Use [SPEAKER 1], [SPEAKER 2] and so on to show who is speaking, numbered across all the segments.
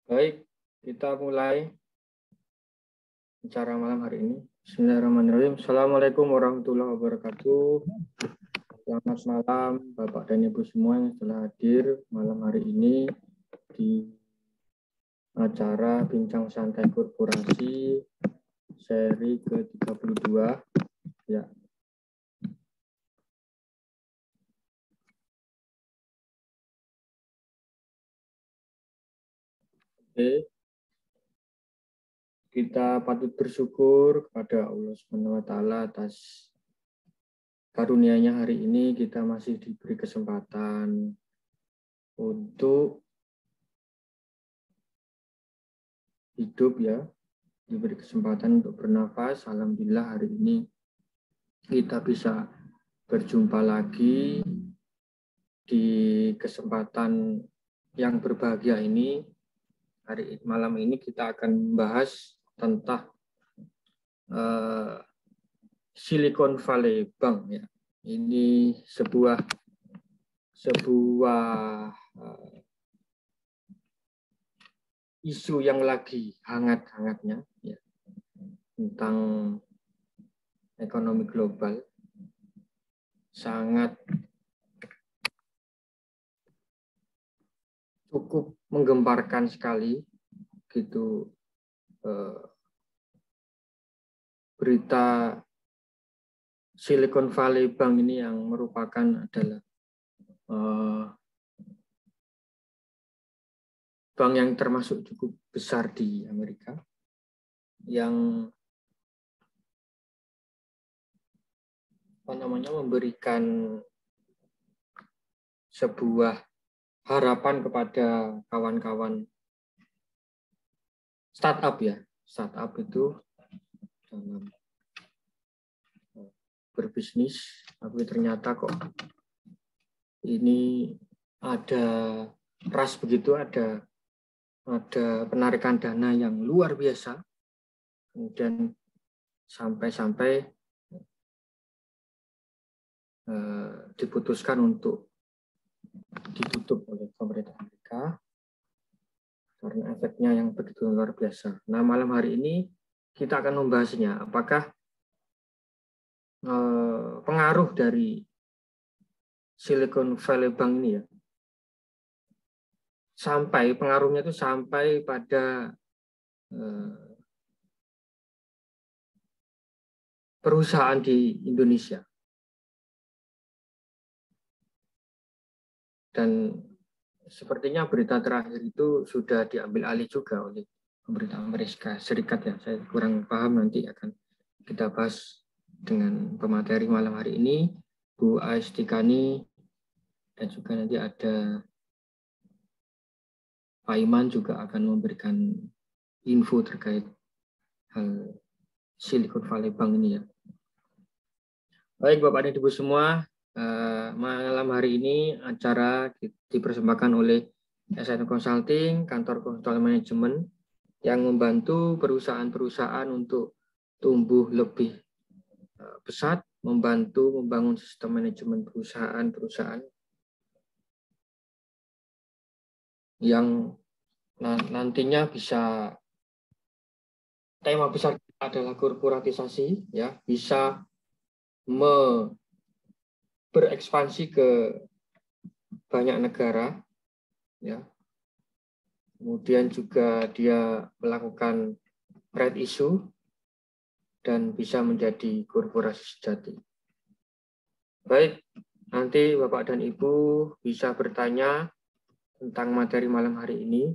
[SPEAKER 1] Baik, kita mulai acara malam hari ini. Bismillahirrahmanirrahim. Assalamualaikum warahmatullahi wabarakatuh. Selamat malam Bapak dan Ibu semua yang telah hadir malam hari ini di acara Bincang Santai Korporasi seri ke-32. Ya. Oke. Kita patut bersyukur kepada Allah SWT atas karunia-Nya hari ini kita masih diberi kesempatan untuk hidup ya, diberi kesempatan untuk bernafas. Alhamdulillah hari ini kita bisa berjumpa lagi di kesempatan yang berbahagia ini. Hari malam ini kita akan membahas tentang Silicon Valley Bank ya. Ini sebuah isu yang lagi hangat-hangatnya ya, tentang ekonomi global, sangat cukup menggemparkan sekali gitu berita Silicon Valley Bank ini yang merupakan adalah bank yang termasuk cukup besar di Amerika, yang memberikan sebuah harapan kepada kawan-kawan startup ya. Startup itu dalam berbisnis, tapi ternyata kok ini ada ras begitu, ada penarikan dana yang luar biasa, kemudian sampai diputuskan untuk ditutup oleh pemerintah Amerika karena efeknya yang begitu luar biasa. Nah, malam hari ini kita akan membahasnya, apakah pengaruh dari Silicon Valley Bank ini ya, pengaruhnya itu sampai pada perusahaan di Indonesia. Dan sepertinya berita terakhir itu sudah diambil alih juga oleh pemerintah Amerika Serikat ya. Saya kurang paham, nanti akan kita bahas dengan pemateri malam hari ini, Bu Ais Tikani, dan juga nanti ada Pak Iman juga akan memberikan info terkait hal Silicon Valley Bank ini ya. Baik Bapak dan Ibu semua, malam hari ini acara dipersembahkan oleh SN Consulting, kantor konsultan manajemen yang membantu perusahaan-perusahaan untuk tumbuh lebih pesat, membantu membangun sistem manajemen perusahaan-perusahaan yang nantinya bisa, tema besar adalah korporatisasi ya, bisa berekspansi ke banyak negara ya. Kemudian juga dia melakukan right issue dan bisa menjadi korporasi sejati. Baik, nanti Bapak dan Ibu bisa bertanya tentang materi malam hari ini.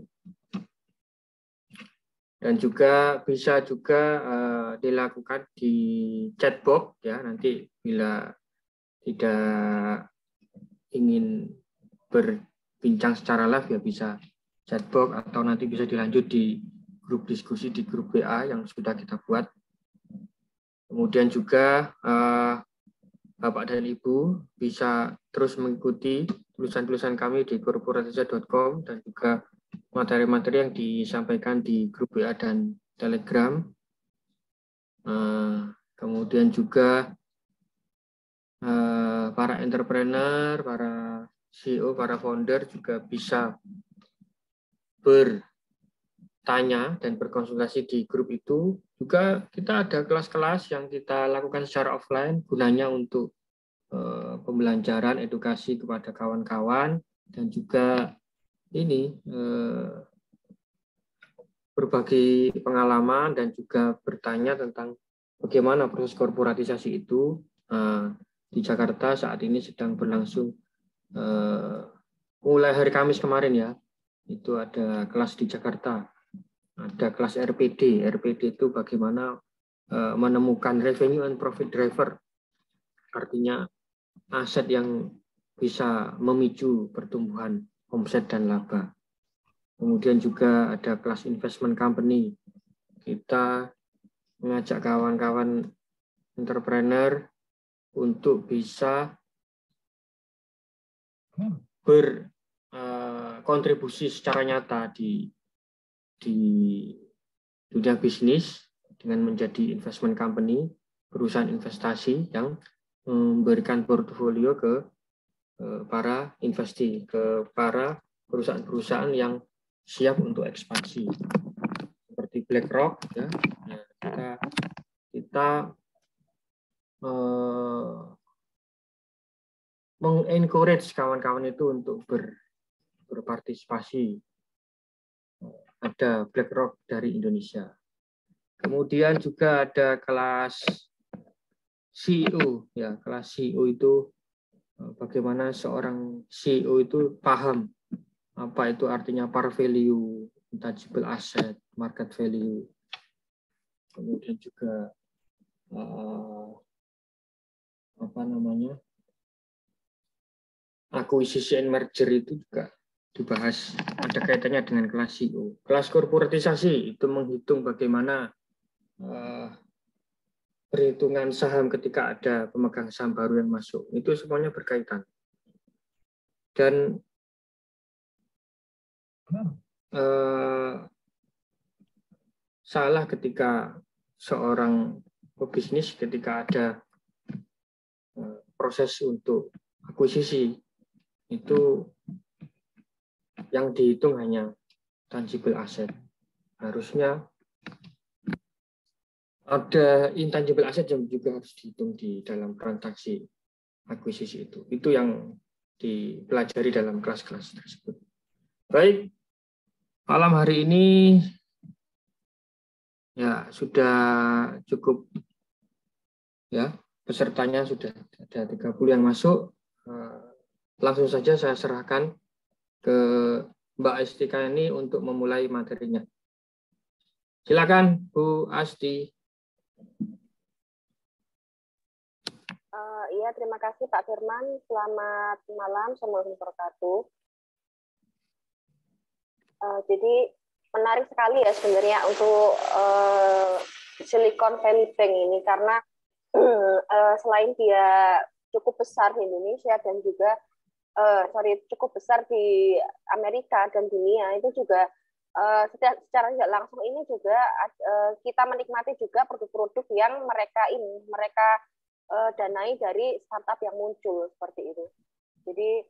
[SPEAKER 1] Dan juga bisa dilakukan di chatbox ya, nanti bila tidak ingin berbincang secara live ya bisa chatbox, atau nanti bisa dilanjut di grup diskusi di grup WA yang sudah kita buat. Kemudian juga Bapak dan Ibu bisa terus mengikuti tulisan-tulisan kami di korporatisa.com dan juga materi-materi yang disampaikan di grup WA dan Telegram. Kemudian juga para entrepreneur, para CEO, para founder juga bisa bertanya dan berkonsultasi di grup itu. Juga kita ada kelas-kelas yang kita lakukan secara offline, gunanya untuk pembelajaran edukasi kepada kawan-kawan, dan juga ini berbagi pengalaman dan juga bertanya tentang bagaimana proses korporatisasi itu. Di Jakarta saat ini sedang berlangsung mulai hari Kamis kemarin ya, itu ada kelas di Jakarta, ada kelas RPD. RPD itu bagaimana menemukan revenue and profit driver, artinya aset yang bisa memicu pertumbuhan omset dan laba. Kemudian juga ada kelas investment company. Kita mengajak kawan-kawan entrepreneur untuk bisa berkontribusi secara nyata di dunia bisnis dengan menjadi investment company, perusahaan investasi yang memberikan portofolio ke para investi, ke para perusahaan-perusahaan yang siap untuk ekspansi seperti BlackRock ya. Kita mengencourage kawan-kawan itu untuk berpartisipasi. Ada BlackRock dari Indonesia. Kemudian juga ada kelas CEO ya. Kelas CEO itu bagaimana seorang CEO itu paham apa itu artinya par value, intangible asset, market value. Kemudian juga akuisisi and merger itu juga dibahas, ada kaitannya dengan kelas CEO. Kelas korporatisasi itu menghitung bagaimana perhitungan saham ketika ada pemegang saham baru yang masuk. Itu semuanya berkaitan. Dan salah ketika seorang pebisnis ketika ada proses untuk akuisisi, itu yang dihitung hanya tangible asset. Harusnya ada intangible asset yang juga harus dihitung di dalam transaksi akuisisi itu. Itu yang dipelajari dalam kelas-kelas tersebut. Baik, malam hari ini ya sudah cukup ya, pesertanya sudah ada 30 yang masuk. Langsung saja saya serahkan ke Mbak Astika ini untuk memulai materinya. Silakan Bu Asti.
[SPEAKER 2] Iya, terima kasih Pak Firman. Selamat malam, assalamualaikum wabarakatuh. Jadi menarik sekali ya sebenarnya untuk Silicon Valley Bank ini, karena selain dia cukup besar di Indonesia dan juga cukup besar di Amerika dan dunia, itu juga secara tidak langsung ini juga kita menikmati juga produk-produk yang mereka danai dari startup yang muncul seperti itu. Jadi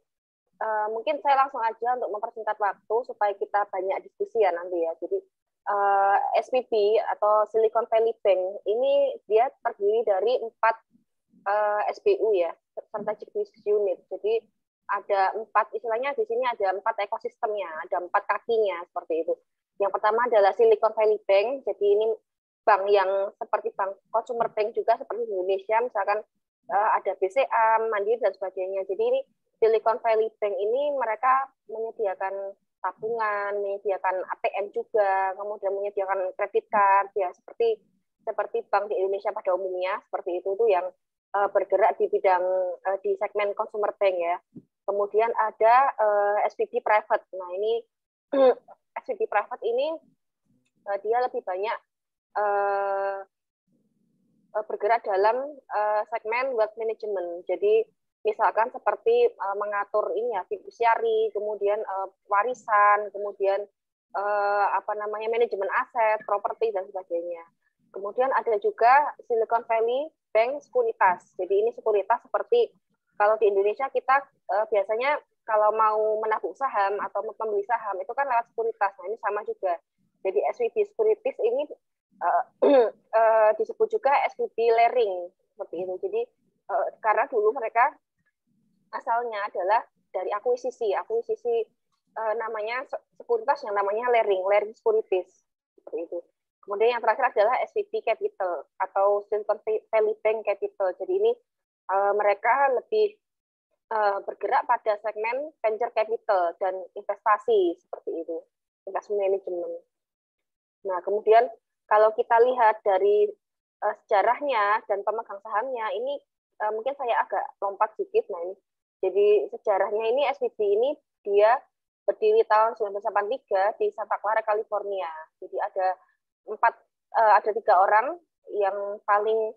[SPEAKER 2] mungkin saya langsung aja untuk mempersingkat waktu supaya kita banyak diskusi ya nanti ya. Jadi SVB atau Silicon Valley Bank ini dia terdiri dari 4 SBU ya, Strategic Business Unit. Jadi ada 4, istilahnya di sini ada 4 ekosistemnya, ada 4 kakinya seperti itu. Yang pertama adalah Silicon Valley Bank. Jadi ini bank yang seperti bank consumer bank juga seperti di Indonesia, misalkan ada BCA, Mandiri dan sebagainya. Jadi ini Silicon Valley Bank ini mereka menyediakan tabungan, menyediakan ATM juga, kemudian menyediakan kredit card ya, seperti bank di Indonesia pada umumnya seperti itu tuh yang bergerak di bidang di segmen consumer bank ya. Kemudian ada SVB Private. Nah ini SVB Private ini dia lebih banyak bergerak dalam segmen wealth management. Jadi misalkan seperti mengatur ini ya fiduciary, kemudian warisan, kemudian manajemen aset, properti dan sebagainya. Kemudian ada juga Silicon Valley Bank Sekuritas. Jadi ini sekuritas seperti kalau di Indonesia kita biasanya kalau mau menabung saham atau membeli saham itu kan lewat sekuritas. Nah ini sama juga. Jadi SVB Securities ini disebut juga SVB Leerink seperti itu. Jadi karena dulu mereka asalnya adalah dari akuisisi namanya sekuritas yang namanya Leerink Securities seperti itu. Kemudian yang terakhir adalah SVB Capital atau Silicon Valley Bank Capital. Jadi ini mereka lebih bergerak pada segmen venture capital dan investasi seperti itu, investment management. Nah, kemudian kalau kita lihat dari sejarahnya dan pemegang sahamnya, ini mungkin saya agak lompat sedikit. Nah, ini jadi sejarahnya ini SVB ini dia berdiri tahun 1983 di Santa Clara, California. Jadi ada 3 orang yang paling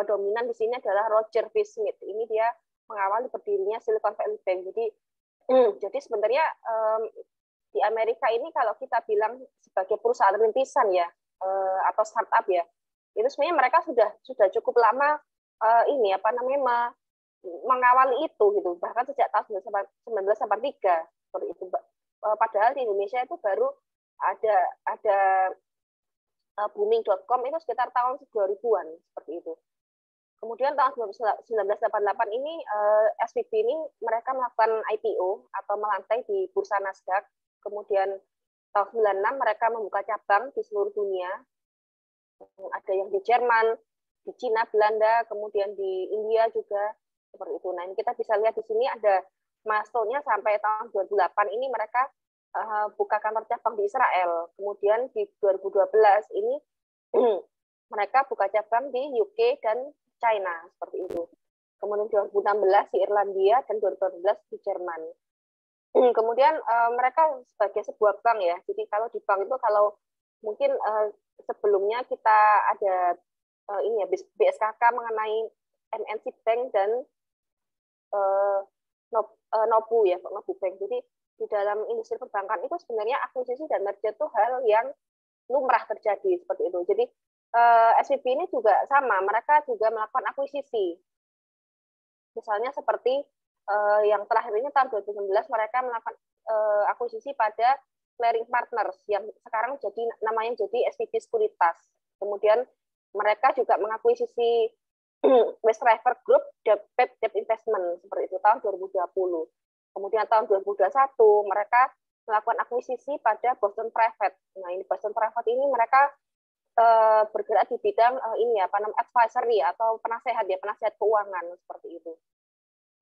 [SPEAKER 2] dominan di sini adalah Roger V. Smith. Ini dia mengawali berdirinya Silicon Valley Bank. Jadi sebenarnya di Amerika ini kalau kita bilang sebagai perusahaan rintisan ya atau startup ya, itu sebenarnya mereka sudah cukup lama mengawali itu gitu, bahkan sejak tahun 1983 seperti itu. Padahal di Indonesia itu baru ada booming.com itu sekitar tahun 2000-an seperti itu. Kemudian tahun 1988 ini SVB ini mereka melakukan IPO atau melantai di bursa Nasdaq. Kemudian tahun 96 mereka membuka cabang di seluruh dunia. Ada yang di Jerman, di Cina, Belanda, kemudian di India juga seperti itu. Nah, ini kita bisa lihat di sini ada milestone-nya sampai tahun 2008 ini mereka buka kantor cabang di Israel. Kemudian di 2012 ini mereka buka cabang di UK dan China seperti itu. Kemudian 2016 di Irlandia dan 2014 di Jerman. Kemudian mereka sebagai sebuah bank ya. Jadi kalau di bank itu kalau mungkin sebelumnya kita ada BSKK mengenai MNC Bank dan Nobu ya, Nobu Bank. Jadi di dalam industri perbankan itu sebenarnya akuisisi dan merger itu hal yang lumrah terjadi seperti itu. Jadi SVB ini juga sama, mereka juga melakukan akuisisi. Misalnya seperti yang terakhir ini tahun 2019 mereka melakukan akuisisi pada Clearing Partners yang sekarang namanya jadi SVB Sekuritas. Kemudian mereka juga mengakuisisi West River Group Debt Investment seperti itu tahun 2020. Kemudian tahun 2021 mereka melakukan akuisisi pada Boston Private. Nah, ini Boston Private ini mereka bergerak di bidang advisory atau penasehat keuangan seperti itu.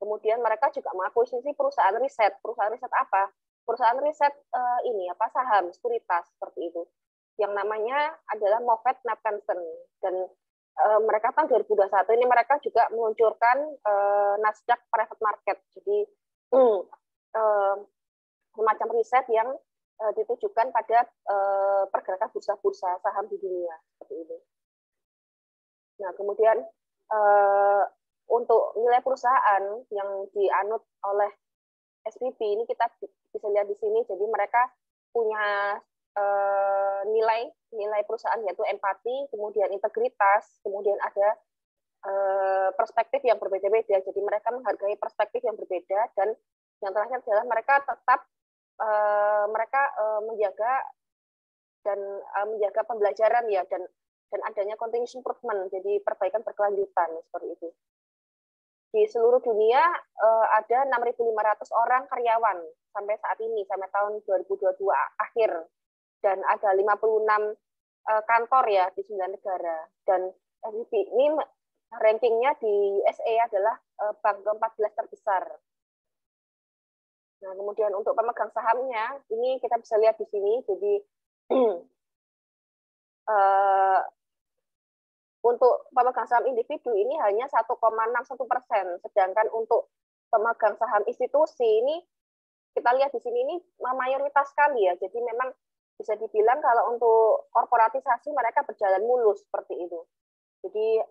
[SPEAKER 2] Kemudian mereka juga mengakuisisi perusahaan riset. Perusahaan riset apa? Perusahaan riset saham sekuritas seperti itu. Yang namanya adalah Moffett Nathanson dan mereka tahun 2021 ini mereka juga meluncurkan Nasdaq Private Market. Jadi semacam riset yang ditujukan pada pergerakan bursa-bursa saham di dunia seperti ini. Nah, kemudian untuk nilai perusahaan yang dianut oleh SVB ini kita bisa lihat di sini. Jadi mereka punya nilai perusahaan yaitu empati, kemudian integritas, kemudian ada perspektif yang berbeda-beda. Jadi mereka menghargai perspektif yang berbeda dan yang terakhir adalah mereka tetap menjaga pembelajaran ya dan adanya continuous improvement, jadi perbaikan berkelanjutan seperti itu. Di seluruh dunia ada 6.500 orang karyawan sampai saat ini, sampai tahun 2022 akhir, dan ada 56 kantor ya di 9 negara. Dan SVB ini rankingnya di USA adalah bank ke-14 terbesar. Nah, kemudian untuk pemegang sahamnya, ini kita bisa lihat di sini. Jadi untuk pemegang saham individu ini hanya 1,61%, sedangkan untuk pemegang saham institusi ini kita lihat di sini ini mayoritas sekali ya. Jadi memang bisa dibilang kalau untuk korporatisasi mereka berjalan mulus seperti itu. Jadi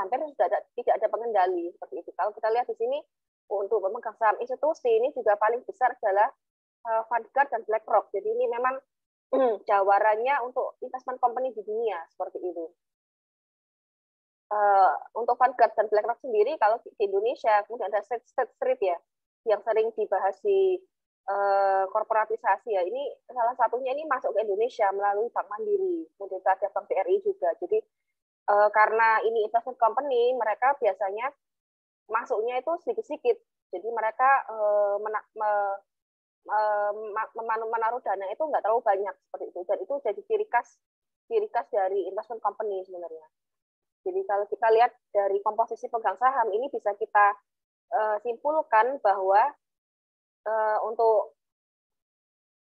[SPEAKER 2] hampir tidak ada pengendali seperti itu. Kalau kita lihat di sini untuk pemegang saham institusi ini juga paling besar adalah Vanguard dan BlackRock. Jadi ini memang jawarannya untuk investment company di dunia seperti itu. Untuk Vanguard dan BlackRock sendiri kalau di Indonesia kemudian ada State Street ya yang sering dibahas di korporatisasi ya. Ini salah satunya ini masuk ke Indonesia melalui Bank Mandiri, kemudian ada Bank BRI juga. Jadi karena ini investment company, mereka biasanya masuknya itu sedikit-sedikit. Jadi mereka menaruh dana itu nggak terlalu banyak seperti itu. Dan itu jadi ciri khas dari investment company sebenarnya. Jadi kalau kita lihat dari komposisi pegang saham ini bisa kita simpulkan bahwa untuk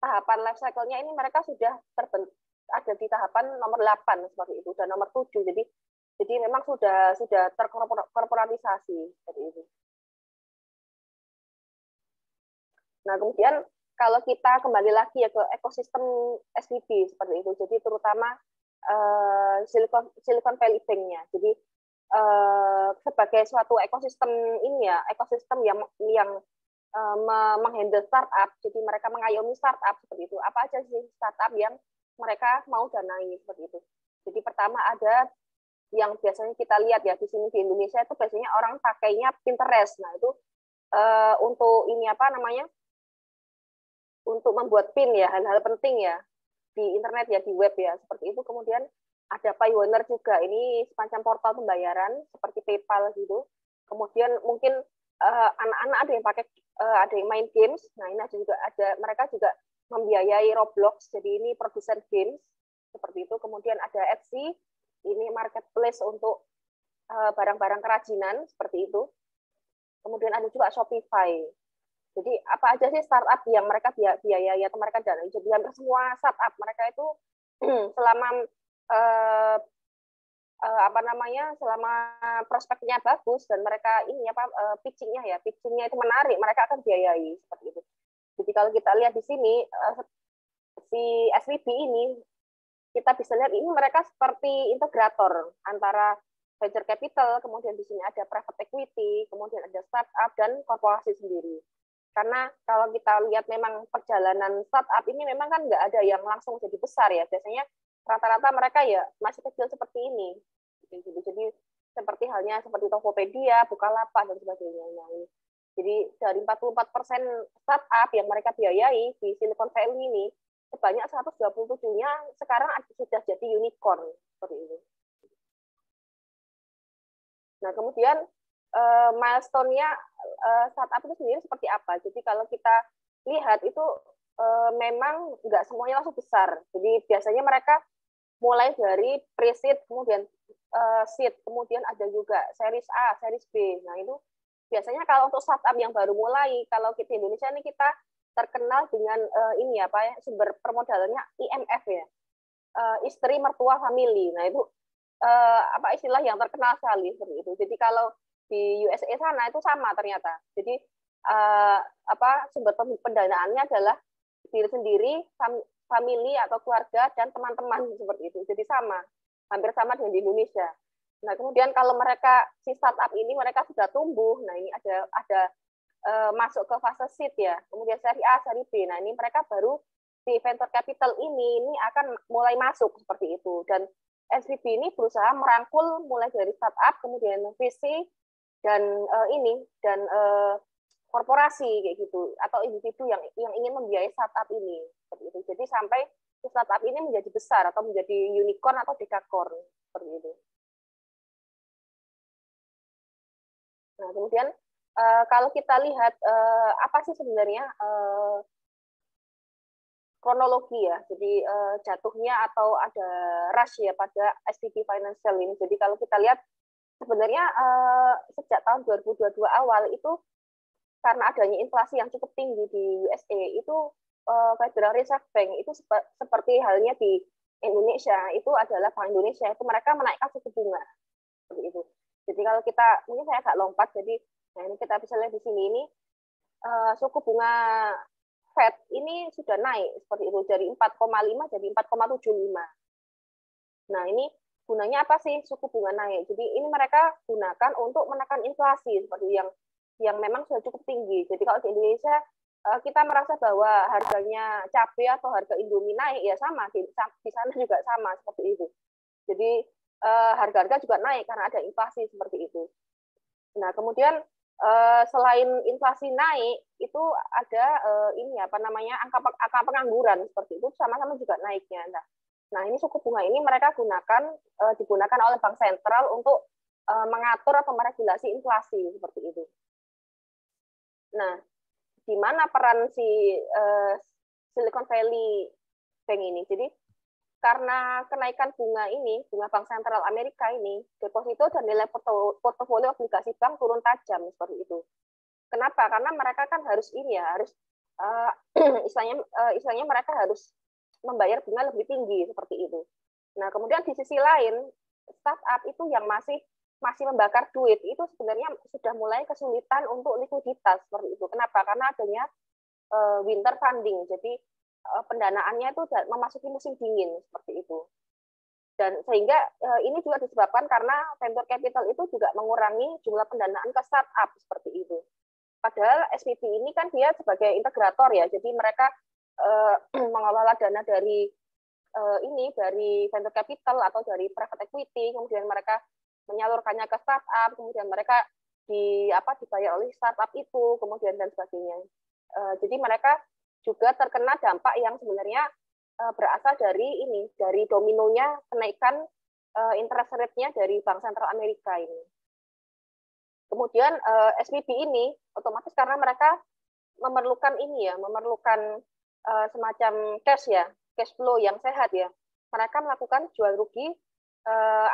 [SPEAKER 2] tahapan life cycle-nya ini mereka sudah ada di tahapan nomor 8 seperti itu dan nomor 7. Jadi memang sudah terkorporatisasi seperti itu. Nah, kemudian kalau kita kembali lagi ya ke ekosistem SVB seperti itu. Jadi terutama Silicon Valley Bank-nya. Jadi sebagai suatu ekosistem ini ya, ekosistem yang menghandle startup, jadi mereka mengayomi startup seperti itu. Apa aja sih startup yang mereka mau danai seperti itu? Jadi pertama ada yang biasanya kita lihat ya di sini di Indonesia itu biasanya orang pakainya Pinterest. Nah itu untuk ini apa namanya? Untuk membuat pin ya, hal-hal penting ya di internet ya, di web ya seperti itu. Kemudian ada Payoneer juga, ini semacam portal pembayaran seperti PayPal gitu. Kemudian mungkin anak-anak ada yang pakai ada yang main games. Nah ini juga ada mereka juga membiayai Roblox, jadi ini produsen games seperti itu. Kemudian ada Etsy, ini marketplace untuk barang-barang kerajinan seperti itu. Kemudian ada juga Shopify. Jadi apa aja sih startup yang mereka biayai atau mereka danai? Jadi hampir semua startup mereka itu selama selama prospeknya bagus dan mereka ini pitchingnya itu menarik, mereka akan biayai seperti itu. Jadi kalau kita lihat di sini si SVB ini kita bisa lihat ini mereka seperti integrator antara venture capital, kemudian di sini ada private equity, kemudian ada startup dan korporasi sendiri. Karena kalau kita lihat memang perjalanan startup ini memang kan nggak ada yang langsung jadi besar ya, biasanya rata-rata mereka ya masih kecil seperti ini. Jadi seperti halnya seperti Tokopedia, Bukalapak dan sebagainya. Nah, ini. Jadi dari 44% startup yang mereka biayai di Silicon Valley ini, sebanyak 127-nya sekarang sudah jadi unicorn seperti itu. Nah, kemudian milestone-nya startup itu sendiri seperti apa? Jadi kalau kita lihat itu memang nggak semuanya langsung besar. Jadi biasanya mereka mulai dari pre-seed, kemudian seed, kemudian ada juga series A, series B. Nah itu biasanya kalau untuk startup yang baru mulai, kalau kita di Indonesia ini kita terkenal dengan sumber permodalannya IMF ya, istri mertua family. Nah itu istilah yang terkenal sekali seperti itu. Jadi kalau di USA sana itu sama ternyata. Jadi sumber pendanaannya adalah diri sendiri, family atau keluarga dan teman-teman seperti itu. Jadi sama, hampir sama dengan di Indonesia. Nah kemudian kalau mereka si startup ini mereka sudah tumbuh, nah ini ada masuk ke fase seed ya, kemudian seri A, seri B. Nah ini mereka baru di venture capital ini akan mulai masuk seperti itu. Dan SVB ini berusaha merangkul mulai dari startup, kemudian VC dan korporasi kayak gitu atau individu yang ingin membiayai startup ini seperti itu. Jadi sampai startup ini menjadi besar atau menjadi unicorn atau decacorn seperti itu. Nah, kemudian kalau kita lihat apa sih sebenarnya kronologi ya. Jadi jatuhnya atau ada rush ya pada SVB Financial ini. Jadi kalau kita lihat sebenarnya sejak tahun 2022 awal itu karena adanya inflasi yang cukup tinggi di USA itu Federal Reserve Bank itu seperti halnya di Indonesia itu adalah Bank Indonesia itu mereka menaikkan suku bunga seperti itu. Jadi kalau kita mungkin saya agak lompat jadi nah ini kita bisa lihat di sini ini suku bunga Fed ini sudah naik seperti itu dari 4,5 jadi 4,75. Nah ini gunanya apa sih suku bunga naik? Jadi ini mereka gunakan untuk menekan inflasi seperti yang memang sudah cukup tinggi. Jadi kalau di Indonesia kita merasa bahwa harganya cabai atau harga Indomie naik ya sama di sana juga sama seperti itu. Jadi harga-harga juga naik karena ada inflasi seperti itu. Nah kemudian selain inflasi naik, itu ada ini apa namanya angka pengangguran seperti itu sama-sama juga naiknya. Nah, ini suku bunga ini mereka digunakan oleh bank sentral untuk mengatur atau meregulasi inflasi seperti itu. Nah, di mana peran si Silicon Valley Bank ini? Jadi karena kenaikan bunga ini, bunga Bank Sentral Amerika ini, deposito dan nilai portofolio obligasi bank turun tajam seperti itu. Kenapa? Karena mereka kan harus ini ya, harus istilahnya mereka harus membayar bunga lebih tinggi seperti itu. Nah, kemudian di sisi lain, startup itu yang masih membakar duit itu sebenarnya sudah mulai kesulitan untuk likuiditas seperti itu. Kenapa? Karena adanya winter funding. Jadi pendanaannya itu memasuki musim dingin seperti itu. Dan sehingga ini juga disebabkan karena venture capital itu juga mengurangi jumlah pendanaan ke startup seperti itu. Padahal SVB ini kan dia sebagai integrator ya, jadi mereka mengelola dana dari dari venture capital atau dari private equity, kemudian mereka menyalurkannya ke startup, kemudian mereka dibayar oleh startup itu, kemudian dan sebagainya. Jadi mereka juga terkena dampak yang sebenarnya berasal dari dominonya kenaikan interest rate-nya dari Bank Sentral Amerika ini. Kemudian SVB ini otomatis karena mereka memerlukan semacam cash flow yang sehat ya. Mereka melakukan jual rugi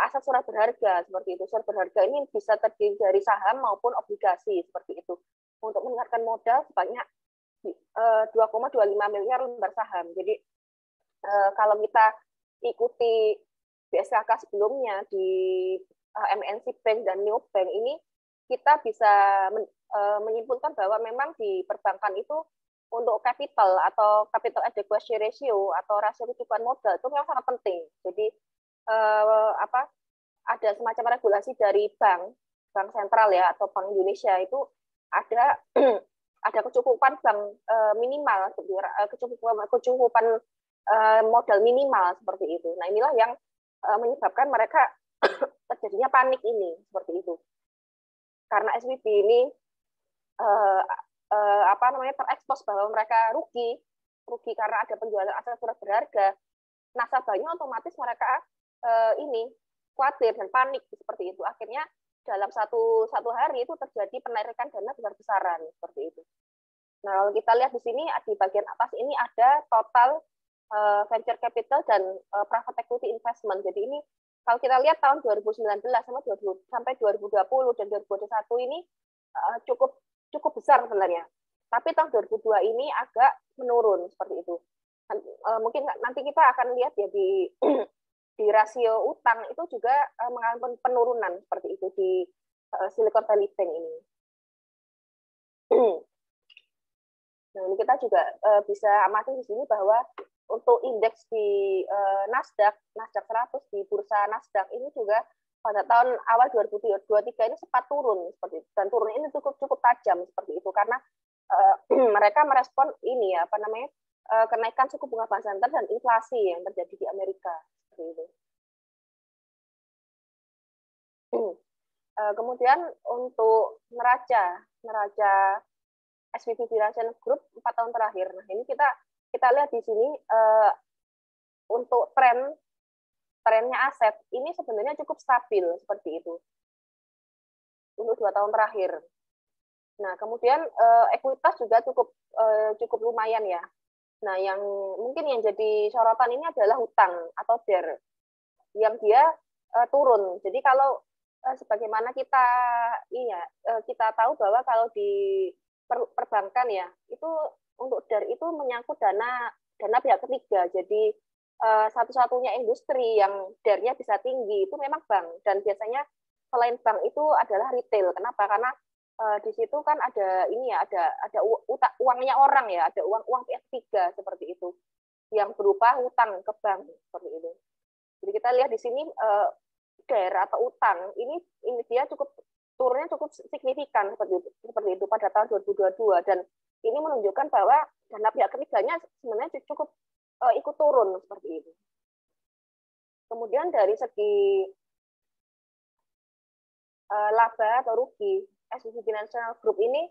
[SPEAKER 2] aset surat berharga seperti itu. Surat berharga ini bisa terdiri dari saham maupun obligasi seperti itu. Untuk meningkatkan modal sebanyak 2,25 miliar lembar saham. Jadi kalau kita ikuti BSKK sebelumnya di MNC Bank dan New Bank ini, kita bisa menyimpulkan bahwa memang di perbankan itu untuk capital atau capital adequacy ratio atau rasio rujukan modal itu memang sangat penting. Jadi ada semacam regulasi dari bank sentral ya atau Bank Indonesia itu ada kecukupan bank minimal, kecukupan modal minimal seperti itu. Nah, inilah yang menyebabkan mereka terjadinya panik ini seperti itu. Karena SVB ini terekspos bahwa mereka rugi karena ada penjualan aset surat berharga. Nasabahnya otomatis mereka khawatir dan panik seperti itu. Akhirnya dalam satu hari itu terjadi penarikan dana besar-besaran seperti itu. Nah, kalau kita lihat di sini di bagian atas ini ada total venture capital dan private equity investment. Jadi ini kalau kita lihat tahun 2019 sampai 2020 dan 2021 ini cukup besar sebenarnya. Tapi tahun 2002 ini agak menurun seperti itu. Mungkin nanti kita akan lihat ya di rasio utang itu juga mengalami penurunan seperti itu di Silicon Valley Bank ini. Nah, ini kita juga bisa amati di sini bahwa untuk indeks di Nasdaq 100 di bursa Nasdaq ini juga pada tahun awal 2023 ini sempat turun seperti itu. Dan turun ini cukup tajam seperti itu karena mereka merespon ini ya kenaikan suku bunga Bank Sentral dan inflasi yang terjadi di Amerika seperti itu. Kemudian untuk neraca SVB Financial Group 4 tahun terakhir. Nah, ini kita lihat di sini untuk trennya aset ini sebenarnya cukup stabil seperti itu untuk 2 tahun terakhir. Nah, kemudian ekuitas juga cukup lumayan ya. Nah, yang mungkin yang jadi sorotan ini adalah hutang atau debt yang dia turun. Jadi kalau sebagaimana kita tahu bahwa kalau di perbankan ya itu untuk DER itu menyangkut dana pihak ketiga. Jadi satu-satunya industri yang DER-nya bisa tinggi itu memang bank, dan biasanya selain bank itu adalah retail. Kenapa? Karena di situ kan ada uangnya orang ya, ada uang pihak ketiga seperti itu yang berupa hutang ke bank seperti itu. Jadi kita lihat di sini DER atau utang ini dia turunnya cukup signifikan seperti itu pada tahun 2022, dan ini menunjukkan bahwa dana pihak ketiganya sebenarnya cukup ikut turun seperti itu. Kemudian dari segi laba atau rugi, SVB Financial Group ini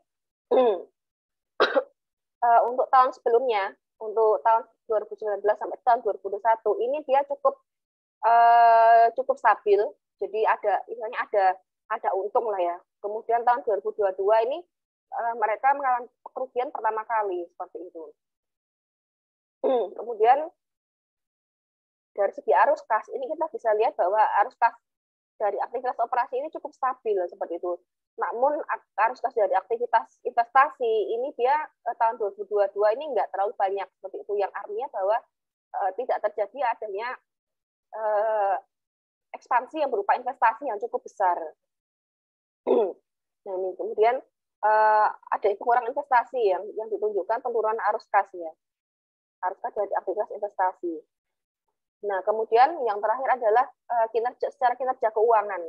[SPEAKER 2] untuk tahun sebelumnya, untuk tahun 2019 sampai tahun 2021 ini dia cukup stabil. Jadi misalnya ada untung lah ya. Kemudian tahun 2022 ini mereka mengalami kerugian pertama kali seperti itu. Kemudian dari segi arus kas ini kita bisa lihat bahwa arus kas dari aktivitas operasi ini cukup stabil seperti itu. Namun arus kas dari aktivitas investasi ini dia tahun 2022 ini enggak terlalu banyak seperti itu, yang artinya bahwa tidak terjadi adanya ekspansi yang berupa investasi yang cukup besar. Nah, ini kemudian ada pengurangan investasi yang ditunjukkan penurunan arus kas ya. Arus kas dari aktivitas investasi. Nah, kemudian yang terakhir adalah secara kinerja keuangan.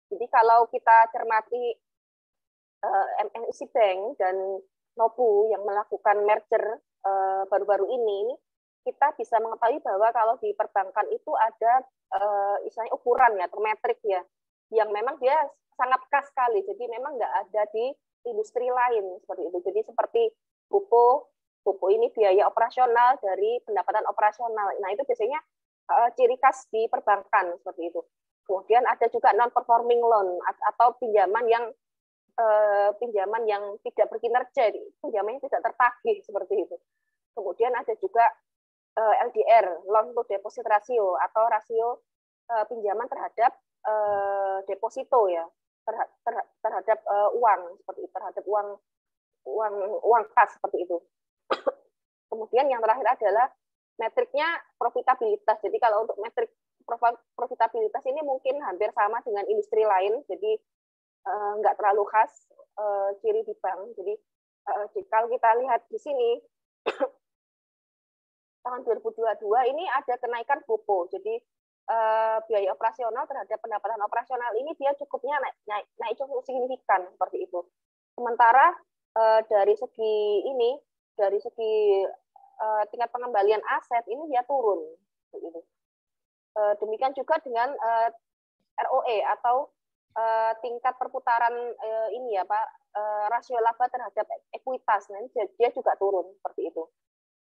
[SPEAKER 2] Jadi kalau kita cermati MNC Bank dan Nobu yang melakukan merger baru-baru ini, kita bisa mengetahui bahwa kalau di perbankan itu ada istilahnya ukuran ya, atau metrik ya, yang memang dia sangat khas sekali. Jadi memang nggak ada di industri lain seperti itu. Jadi seperti Buku ini biaya operasional dari pendapatan operasional. Nah, itu biasanya ciri khas di perbankan seperti itu. Kemudian ada juga non-performing loan atau pinjaman yang tidak berkinerja, pinjaman yang tidak tertagih seperti itu. Kemudian ada juga LDR, loan to deposit ratio atau rasio pinjaman terhadap deposito ya, terhadap uang seperti itu, terhadap uang kas seperti itu. Kemudian yang terakhir adalah metriknya profitabilitas. Jadi kalau untuk metrik profitabilitas ini mungkin hampir sama dengan industri lain, jadi nggak terlalu khas ciri di bank. Jadi kalau kita lihat di sini tahun 2022 ini ada kenaikan BOPO. Jadi biaya operasional terhadap pendapatan operasional ini dia cukupnya naik cukup signifikan seperti itu. Sementara dari segi tingkat pengembalian aset ini dia turun. Demikian juga dengan ROE atau tingkat perputaran ini ya Pak, rasio laba terhadap ekuitas, nah, dia juga turun seperti itu.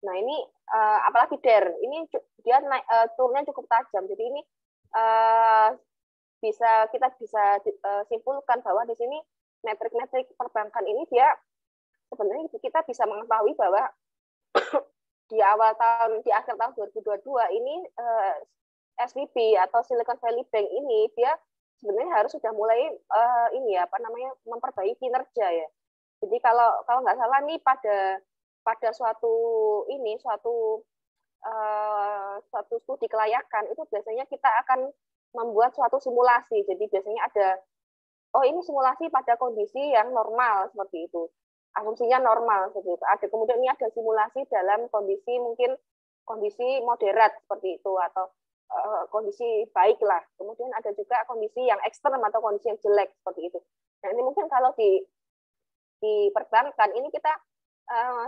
[SPEAKER 2] Nah ini apalagi DER, ini dia turunnya cukup tajam. Jadi ini kita bisa simpulkan bahwa di sini metrik-metrik perbankan ini dia sebenarnya kita bisa mengetahui bahwa di akhir tahun 2022 ini SVB atau Silicon Valley Bank ini dia sebenarnya harus sudah mulai memperbaiki kinerja ya. Jadi kalau nggak salah nih pada suatu studi kelayakan itu biasanya kita akan membuat suatu simulasi. Jadi biasanya ada ini simulasi pada kondisi yang normal seperti itu. Asumsinya normal seperti itu. Kemudian ini ada simulasi dalam kondisi moderat seperti itu atau kondisi baik lah. Kemudian ada juga kondisi yang ekstrem atau kondisi yang jelek seperti itu. Nah ini mungkin kalau di perbankan ini kita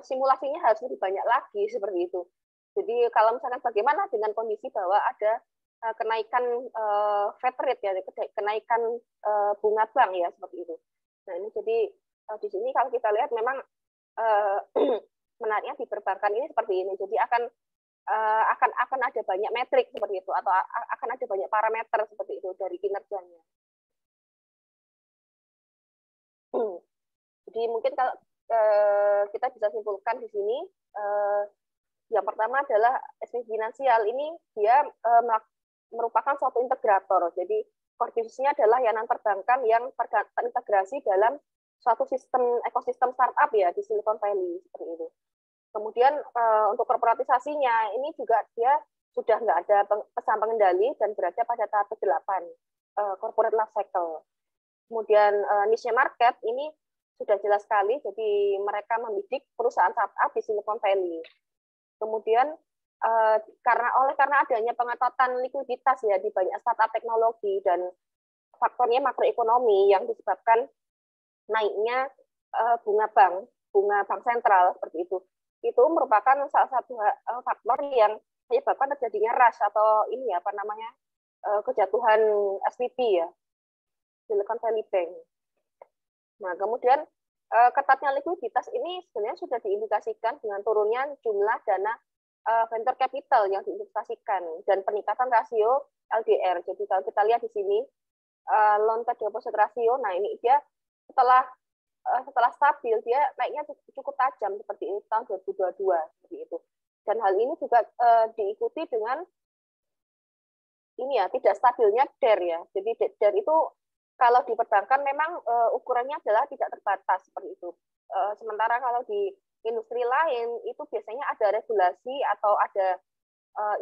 [SPEAKER 2] simulasinya harus lebih banyak lagi seperti itu. Jadi kalau misalkan bagaimana dengan kondisi bahwa ada kenaikan Fed rate ya, kenaikan bunga bank ya seperti itu. Nah ini jadi di sini kalau kita lihat memang menariknya di perbankan ini seperti ini. Jadi akan ada banyak metrik seperti itu atau akan ada banyak parameter seperti itu dari kinerjanya. Jadi mungkin kalau kita bisa simpulkan di sini yang pertama adalah SVB Finansial ini dia merupakan suatu integrator. Jadi core business-nya adalah layanan perbankan yang terintegrasi dalam suatu ekosistem startup ya di Silicon Valley seperti itu. Kemudian untuk korporatisasinya ini juga dia sudah nggak ada pesan pengendali dan berada pada tahap ke-8 corporate life cycle. Kemudian niche market ini sudah jelas sekali, jadi mereka membidik perusahaan startup di Silicon Valley. Kemudian karena adanya pengetatan likuiditas ya di banyak startup teknologi dan faktornya makroekonomi yang disebabkan naiknya bunga bank sentral seperti itu merupakan salah satu faktor yang menyebabkan terjadinya rush atau kejatuhan SVB ya, Silicon Valley Bank. Nah, kemudian ketatnya likuiditas ini sebenarnya sudah diindikasikan dengan turunnya jumlah dana venture capital yang diinvestasikan dan peningkatan rasio LDR. Jadi kalau kita lihat di sini loan to deposit ratio, nah ini dia setelah stabil dia naiknya cukup tajam seperti ini tahun 2022 seperti itu. Dan hal ini juga diikuti dengan ini ya tidak stabilnya DER ya. Jadi DER itu kalau di perbankan memang ukurannya adalah tidak terbatas seperti itu. Sementara kalau di industri lain itu biasanya ada regulasi atau ada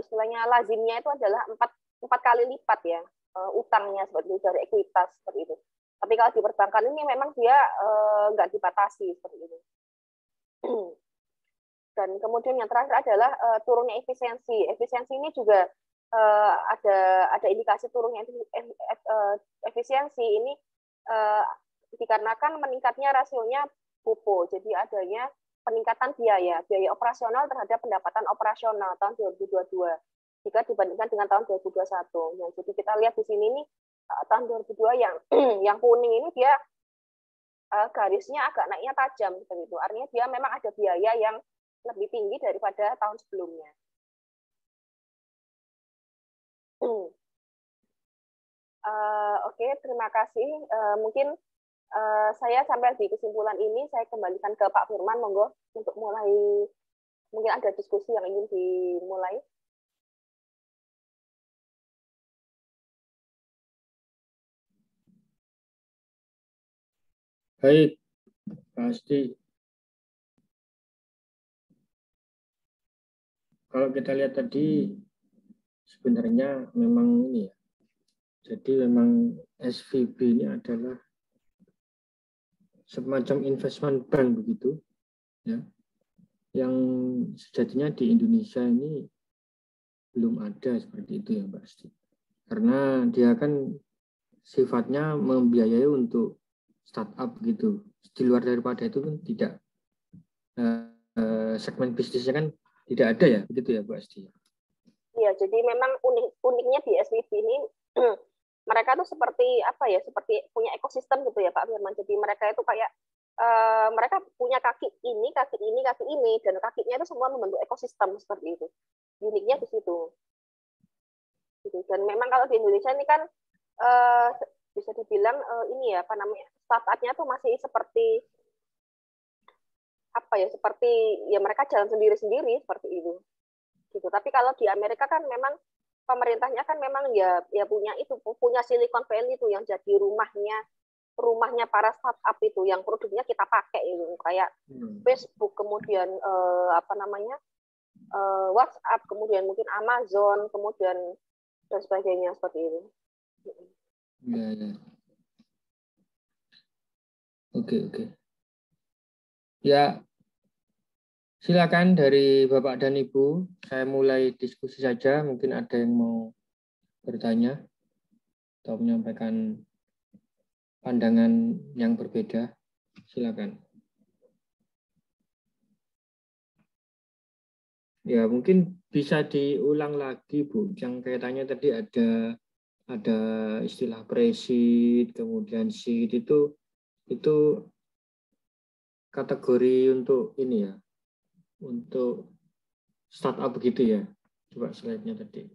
[SPEAKER 2] istilahnya lazimnya itu adalah empat kali lipat ya utangnya seperti itu dari ekuitas seperti itu. Tapi kalau di perbankan ini memang dia nggak dibatasi seperti itu. Dan kemudian yang terakhir adalah turunnya efisiensi. Efisiensi ini juga ada indikasi turunnya efisiensi ini dikarenakan meningkatnya rasionya BOPO. Jadi adanya peningkatan biaya operasional terhadap pendapatan operasional tahun 2022 jika dibandingkan dengan tahun 2021. Nah, jadi kita lihat di sini nih tahun 2022 yang kuning ini dia garisnya agak naiknya tajam seperti itu. Artinya dia memang ada biaya yang lebih tinggi daripada tahun sebelumnya. Oke, terima kasih. Mungkin saya sampai di kesimpulan ini, saya kembalikan ke Pak Firman, monggo untuk mulai, mungkin ada diskusi yang ingin dimulai.
[SPEAKER 1] Baik, pasti. Kalau kita lihat tadi, sebenarnya memang ini ya. Jadi memang SVB ini adalah semacam investment bank begitu, ya, yang sejatinya di Indonesia ini belum ada seperti itu ya Mbak Asti. Karena dia kan sifatnya membiayai untuk startup gitu. Di luar daripada itu kan tidak segmen bisnisnya kan tidak ada ya, begitu ya Bu Asti.
[SPEAKER 2] Iya, jadi memang uniknya di SVB ini mereka tuh seperti apa ya, seperti punya ekosistem gitu ya Pak Firman. Jadi mereka itu kayak mereka punya kaki ini, dan kakinya itu semua membentuk ekosistem seperti itu. Uniknya di situ. Gitu. Dan memang kalau di Indonesia ini kan bisa dibilang ini ya apa namanya startupnya tuh masih seperti apa ya, seperti ya mereka jalan sendiri-sendiri seperti itu. Gitu. Tapi kalau di Amerika kan memang pemerintahnya kan memang ya punya Silicon Valley itu yang jadi rumahnya para startup itu yang produknya kita pakai itu kayak Facebook, kemudian apa namanya WhatsApp, kemudian mungkin Amazon, kemudian dan sebagainya seperti itu.
[SPEAKER 1] Ya, ya. Oke. Ya, silakan dari Bapak dan Ibu. Saya mulai diskusi saja. Mungkin ada yang mau bertanya atau menyampaikan pandangan yang berbeda. Silakan. Ya, mungkin bisa diulang lagi, Bu. Yang kaitannya tadi ada istilah pre-seed, kemudian seed itu kategori untuk ini ya, untuk startup begitu ya. Coba slide-nya tadi.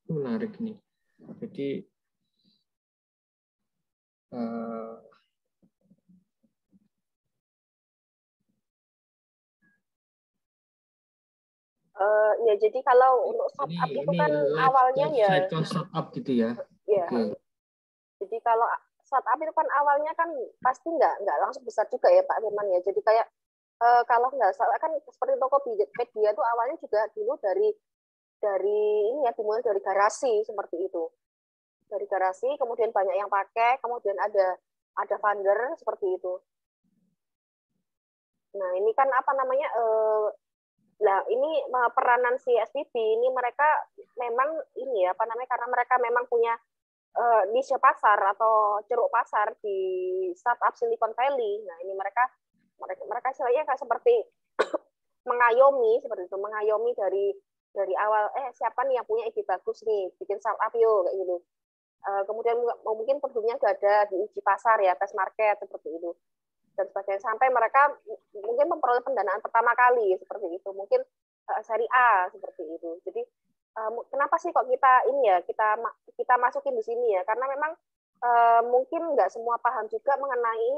[SPEAKER 1] Itu menarik nih. Jadi
[SPEAKER 2] ya jadi kalau untuk startup itu kan awalnya ya
[SPEAKER 1] startup gitu ya.
[SPEAKER 2] Ya.
[SPEAKER 1] Okay.
[SPEAKER 2] Jadi kalau startup itu kan awalnya kan pasti nggak langsung besar juga ya Pak Firman ya. Jadi kayak kalau nggak salah kan seperti Tokopedia itu awalnya juga dulu dari ini ya dimulai dari garasi seperti itu. Dari garasi kemudian banyak yang pakai, kemudian ada funder seperti itu. Nah, ini kan apa namanya lah ini peranan si SVB ini mereka memang ini ya apa namanya karena mereka memang punya niche pasar atau ceruk pasar di startup Silicon Valley. Nah, ini mereka istilahnya kayak seperti mengayomi seperti itu, mengayomi dari awal siapa nih yang punya ide bagus nih, bikin startup yuk kayak gitu. kemudian mungkin produknya sudah ada di uji pasar ya, tes market seperti itu dan sebagainya, sampai mereka mungkin memperoleh pendanaan pertama kali seperti itu, mungkin seri A seperti itu. Jadi kenapa sih kok kita ini ya kita masukin di sini ya, karena memang mungkin nggak semua paham juga mengenai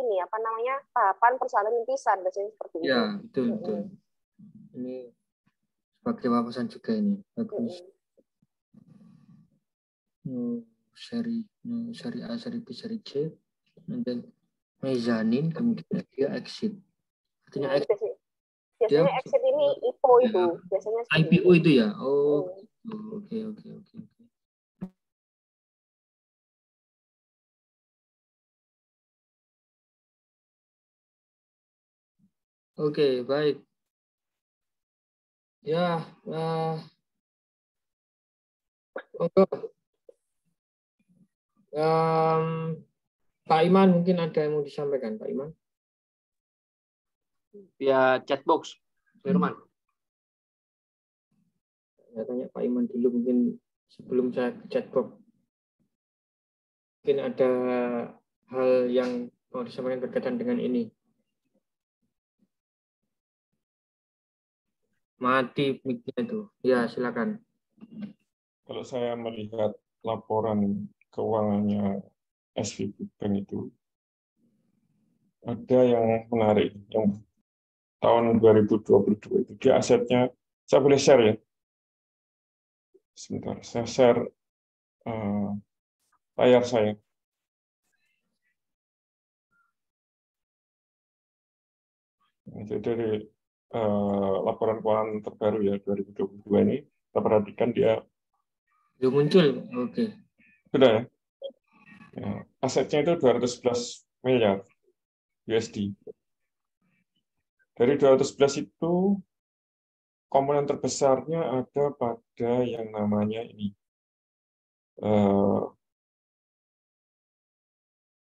[SPEAKER 2] ini apa namanya tahapan persalinan rintisan, biasanya seperti itu.
[SPEAKER 1] Ya, betul. Ini sebagai wawasan juga ini bagus. Seri A, seri B, seri C, dan mezanin, kemudian dia exit. Artinya exit.
[SPEAKER 2] Biasanya exit ini IPO itu, biasanya
[SPEAKER 1] IPO itu ya. Oh, oke. Oke, baik. Ya, Pak Iman mungkin ada yang mau disampaikan, Pak Iman?
[SPEAKER 3] Via chatbox, Firman.
[SPEAKER 1] Saya tanya Pak Iman dulu mungkin sebelum saya ke chatbox. Mungkin ada hal yang mau disampaikan berkaitan dengan ini. Mati mic-nya itu. Ya, silakan.
[SPEAKER 4] Kalau saya melihat laporan keuangannya SVB Bank itu, ada yang menarik. Yang tahun 2022 itu, dia asetnya, saya boleh share ya? Sebentar, saya share layar saya. Jadi dari laporan keuangan terbaru ya 2022 ini, kita perhatikan dia
[SPEAKER 1] Sudah muncul, oke.
[SPEAKER 4] Sudah ya? Ya, asetnya itu 211 miliar USD. Dari 211 itu, komponen terbesarnya ada pada yang namanya ini,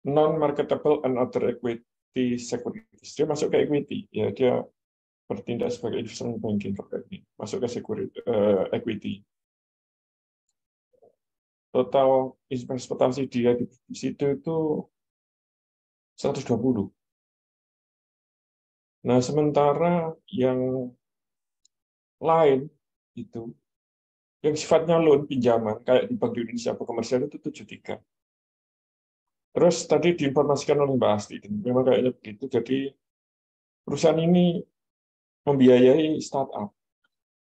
[SPEAKER 4] non-marketable and other equity securities. Dia masuk ke equity, ya dia bertindak sebagai investment banking terkait ini, masuk ke equity. Total investasi dia di situ itu 120. Nah, sementara yang lain itu, yang sifatnya loan, pinjaman, kayak di Bank Indonesia, Bank Komersial itu 73. Terus tadi diinformasikan oleh Mbak Asti, memang kayaknya begitu, jadi perusahaan ini membiayai startup.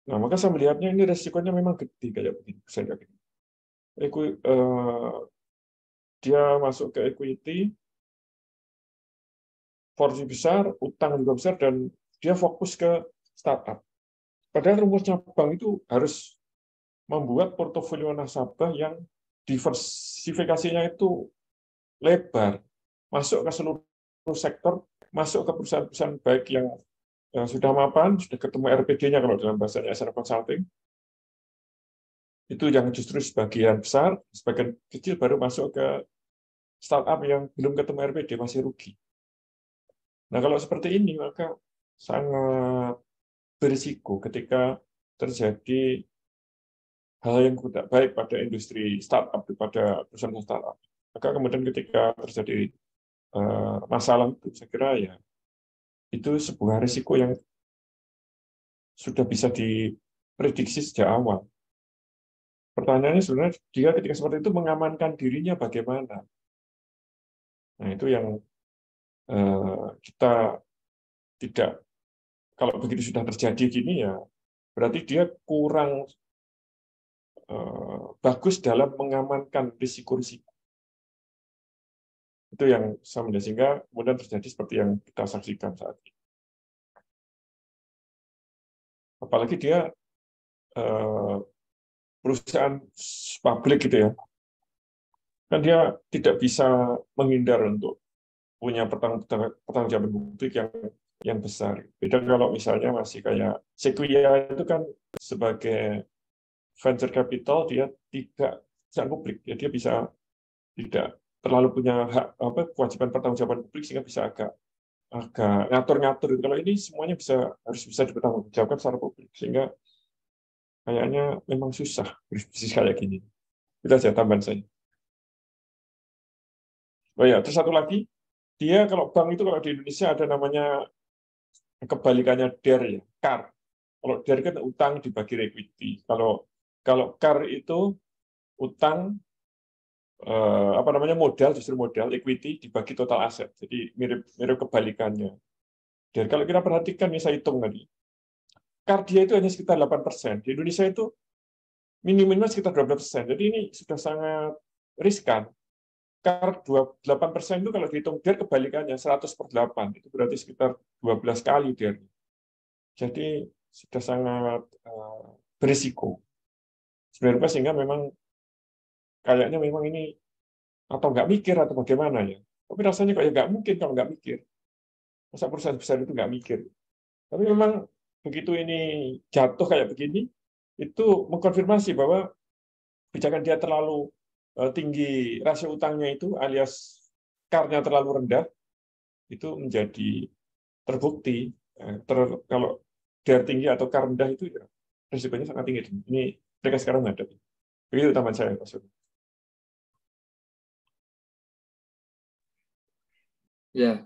[SPEAKER 4] Nah, maka saya melihatnya ini resikonya memang gede, kayak begini. Saya yakin. Dia masuk ke equity, porsi besar, utang juga besar, dan dia fokus ke startup. Padahal rumusnya bank itu harus membuat portofolio nasabah yang diversifikasinya itu lebar, masuk ke seluruh sektor, masuk ke perusahaan-perusahaan baik yang sudah mapan, sudah ketemu RPD-nya kalau dalam bahasanya SR Consulting, itu yang justru sebagian besar, sebagian kecil baru masuk ke startup yang belum ketemu RPD, masih rugi. Nah, kalau seperti ini, maka sangat berisiko ketika terjadi hal yang tidak baik pada industri startup, pada perusahaan startup. Maka kemudian ketika terjadi masalah itu, saya kira ya itu sebuah risiko yang sudah bisa diprediksi sejak awal. Pertanyaannya sebenarnya dia ketika seperti itu mengamankan dirinya bagaimana? Nah, itu yang kita tidak, kalau begitu sudah terjadi gini ya, berarti dia kurang bagus dalam mengamankan risiko-risiko. Itu yang saya melihat, sehingga kemudian terjadi seperti yang kita saksikan saat ini. Apalagi dia perusahaan publik gitu ya, kan dia tidak bisa menghindar untuk punya pertanggungjawaban publik yang besar. Beda kalau misalnya masih kayak Sequoia itu kan sebagai venture capital, dia tidak publik, ya dia bisa tidak terlalu punya hak kewajiban pertanggungjawaban publik, sehingga bisa agak ngatur-ngatur. Kalau ini semuanya harus bisa dipertanggungjawabkan secara publik, sehingga kayaknya memang susah berbisnis kayak gini. Itu saja tambahan saya. Oh ya, terus satu lagi, dia kalau bank itu kalau di Indonesia ada namanya kebalikannya DER ya, CAR. Kalau DER kan utang dibagi equity. Kalau CAR itu utang apa namanya modal, justru modal equity dibagi total aset. Jadi mirip kebalikannya. Dan kalau kita perhatikan, nih saya hitung tadi, CAR dia itu hanya sekitar 8%. Di Indonesia itu minimumnya sekitar 12%. Jadi ini sudah sangat riskan. CAR 8% itu kalau dihitung DER kebalikannya 100/8. Itu berarti sekitar 12 kali DER. Jadi sudah sangat berisiko. Sebenarnya sehingga memang kayaknya memang ini atau nggak mikir atau bagaimana ya. Tapi rasanya kok ya nggak mungkin kalau nggak mikir. Masa perusahaan besar itu nggak mikir. Tapi memang begitu ini jatuh kayak begini, itu mengkonfirmasi bahwa kebijakan dia terlalu tinggi, rasio utangnya itu alias CAR-nya terlalu rendah, itu menjadi terbukti. Kalau DER tinggi atau CAR rendah itu ya risikonya sangat tinggi. Ini mereka sekarang menghadapi. Begitu teman saya, Pak Sur.
[SPEAKER 1] Ya,